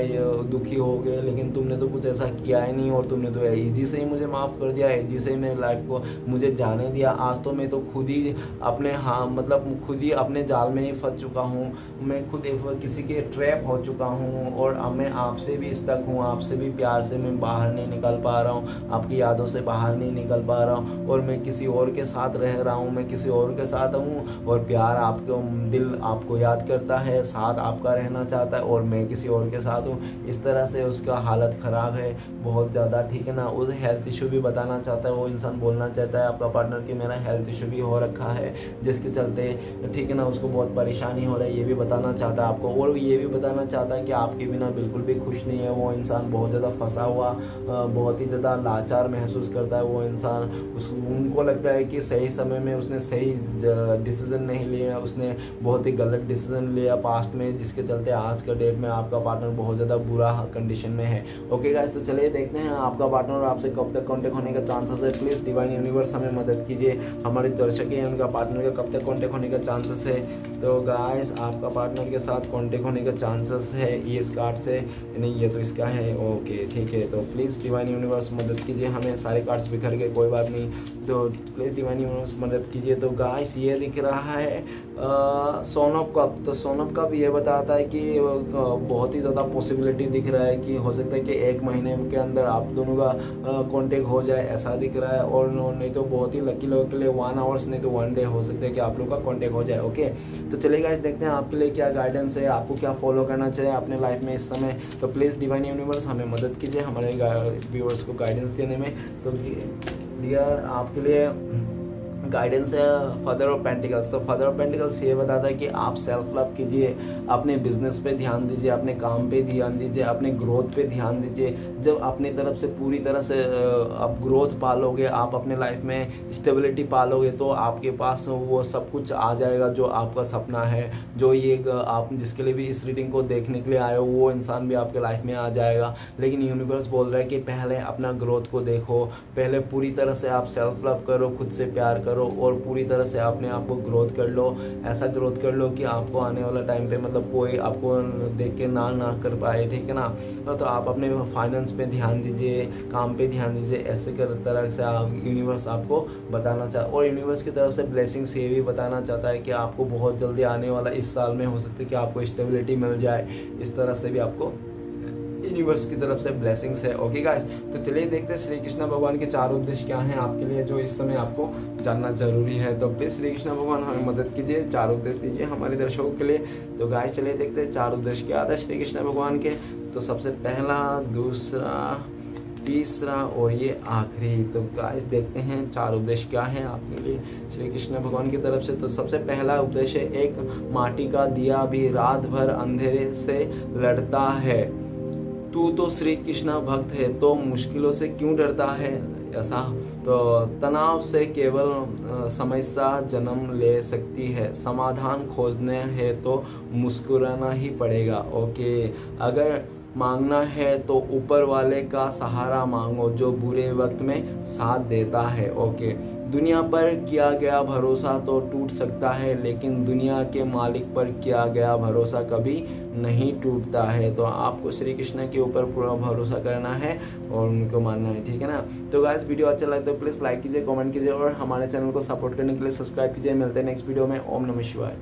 दुखी होगे, लेकिन तुमने तो कुछ ऐसा किया ही नहीं और तुमने तो ईजी से ही मुझे माफ़ कर दिया, ईजी से ही मेरी लाइफ को मुझे जाने दिया। आज तो मैं तो खुद ही अपने खुद ही अपने जाल में ही फंस चुका हूँ, मैं खुद किसी के ट्रैप हो चुका हूँ और अब मैं आपसे भी स्टक हूँ, आपसे भी प्यार से मैं बाहर नहीं निकल पा रहा हूँ, आपकी यादों से बाहर नहीं निकल पा रहा हूँ और मैं किसी और के साथ रह रहा हूँ, मैं किसी और के साथ हूँ और प्यार आपको, दिल आपको याद करता है, साथ आपका रहना चाहता है और मैं किसी और के साथ हूँ। इस तरह से उसका हालत ख़राब है बहुत ज़्यादा, ठीक है ना। उस हेल्थ इशू भी बताना चाहता है, वो इंसान बोलना चाहता है आपका पार्टनर कि मेरा हेल्थ इशू भी हो रखा है जिसके चलते, ठीक है ना, उसको बहुत परेशानी हो रहा है, ये भी बताना चाहता है आपको। और ये भी बताना चाहता है कि आपके बिना बिल्कुल भी खुश नहीं है वो इंसान, बहुत ज़्यादा फंसा हुआ, बहुत ही ज़्यादा लाचार महसूस करता है वो इंसान। उनको लगता है कि सही समय में उसने सही डिसीज़न नहीं लिया, उसने बहुत ही गलत डिसीज़न लिया पास्ट में, जिसके चलते आज का डेट में आपका पार्टनर बहुत ज़्यादा बुरा कंडीशन में है। ओके गाइस, तो चलिए देखते हैं आपका पार्टनर आपसे कब तक कॉन्टेक्ट होने का चांसेस है। प्लीज़ डिवाइन यूनिवर्स हमें मदद कीजिए, हमारे दर्शक हैं उनका पार्टनर का कब तक कॉन्टेक्ट होने का चांसेस है। तो गाइस आपका पार्टनर के साथ कांटेक्ट होने का चांसेस है ये इस कार्ड से, नहीं ये तो इसका है, ओके ठीक है। तो प्लीज़ डिवाइन यूनिवर्स मदद कीजिए, हमें सारे कार्ड्स बिखर गए कोई बात नहीं, तो प्लीज़ डिवाइन यूनिवर्स मदद कीजिए। तो गाइस ये दिख रहा है सोन ऑफ कप। तो सोन ऑफ कप ये बताता है कि बहुत ही ज़्यादा पॉसिबिलिटी दिख रहा है कि हो सकता है कि 1 महीने के अंदर आप दोनों का कांटेक्ट हो जाए, ऐसा दिख रहा है। और नहीं तो बहुत ही लकी लोगों के लिए 1 आवर्स नहीं तो 1 डे हो सकता है कि आप लोगों का कांटेक्ट हो जाए। ओके, तो चलिए गाइस देखते हैं आपके लिए क्या गाइडेंस है, आपको क्या फॉलो करना चाहिए अपने लाइफ में इस समय। तो प्लीज़ डिवाइन यूनिवर्स हमें मदद कीजिए हमारे व्यूअर्स को गाइडेंस देने में। तो डियर आपके लिए गाइडेंस है फादर ऑफ पेंटिकल्स। तो फादर ऑफ पेंटिकल्स ये बताता है कि आप सेल्फ लव कीजिए, अपने बिजनेस पे ध्यान दीजिए, अपने काम पे ध्यान दीजिए, अपने ग्रोथ पे ध्यान दीजिए। जब अपनी तरफ से पूरी तरह से आप ग्रोथ पालोगे, आप अपने लाइफ में स्टेबिलिटी पालोगे, तो आपके पास वो सब कुछ आ जाएगा जो आपका सपना है। जो ये आप जिसके लिए भी इस रीडिंग को देखने के लिए आए हो वो इंसान भी आपके लाइफ में आ जाएगा। लेकिन यूनिवर्स बोल रहा है कि पहले अपना ग्रोथ को देखो, पहले पूरी तरह से आप सेल्फ लव करो, खुद से प्यार करो और पूरी तरह से अपने आप को ग्रोथ कर लो। ऐसा ग्रोथ कर लो कि आपको आने वाला टाइम पे मतलब कोई आपको देख के ना कर पाए, ठीक है ना। तो आप अपने फाइनेंस पे ध्यान दीजिए, काम पे ध्यान दीजिए, ऐसे कर तरह से आप यूनिवर्स आपको बताना चाह, और यूनिवर्स की तरफ से ब्लेसिंग्स ये भी बताना चाहता है कि आपको बहुत जल्दी आने वाला इस साल में हो सकता है कि आपको स्टेबिलिटी मिल जाए। इस तरह से भी आपको यूनिवर्स की तरफ से ब्लेसिंग्स है। ओके गाइस, तो चलिए देखते हैं श्री कृष्ण भगवान के 4 उद्देश्य क्या हैं आपके लिए जो इस समय आपको जानना जरूरी है। तो प्लीज़ श्री कृष्ण भगवान हमें मदद कीजिए, 4 उद्देश्य दीजिए हमारे दर्शकों के लिए। तो गाइस चलिए देखते हैं 4 उद्देश्य क्या आता है श्री कृष्ण भगवान के। तो सबसे पहला, दूसरा, तीसरा और ये आखिरी। तो गाइस देखते हैं 4 उद्देश्य क्या है आपके लिए श्री कृष्ण भगवान की तरफ से। तो सबसे पहला उद्देश्य, एक माटी का दिया भी रात भर अंधेरे से लड़ता है, तू तो श्री कृष्ण भक्त है तो मुश्किलों से क्यों डरता है। ऐसा तो तनाव से केवल समस्या जन्म ले सकती है, समाधान खोजने है तो मुस्कुराना ही पड़ेगा। ओके, अगर मांगना है तो ऊपर वाले का सहारा मांगो जो बुरे वक्त में साथ देता है। ओके, दुनिया पर किया गया भरोसा तो टूट सकता है लेकिन दुनिया के मालिक पर किया गया भरोसा कभी नहीं टूटता है। तो आपको श्री कृष्ण के ऊपर पूरा भरोसा करना है और उनको मानना है, ठीक है ना। तो गाइस वीडियो अच्छा लगे तो प्लीज़ लाइक कीजिए, कमेंट कीजिए और हमारे चैनल को सपोर्ट करने के लिए सब्सक्राइब कीजिए। मिलते हैं नेक्स्ट वीडियो में। ओम नमः शिवाय।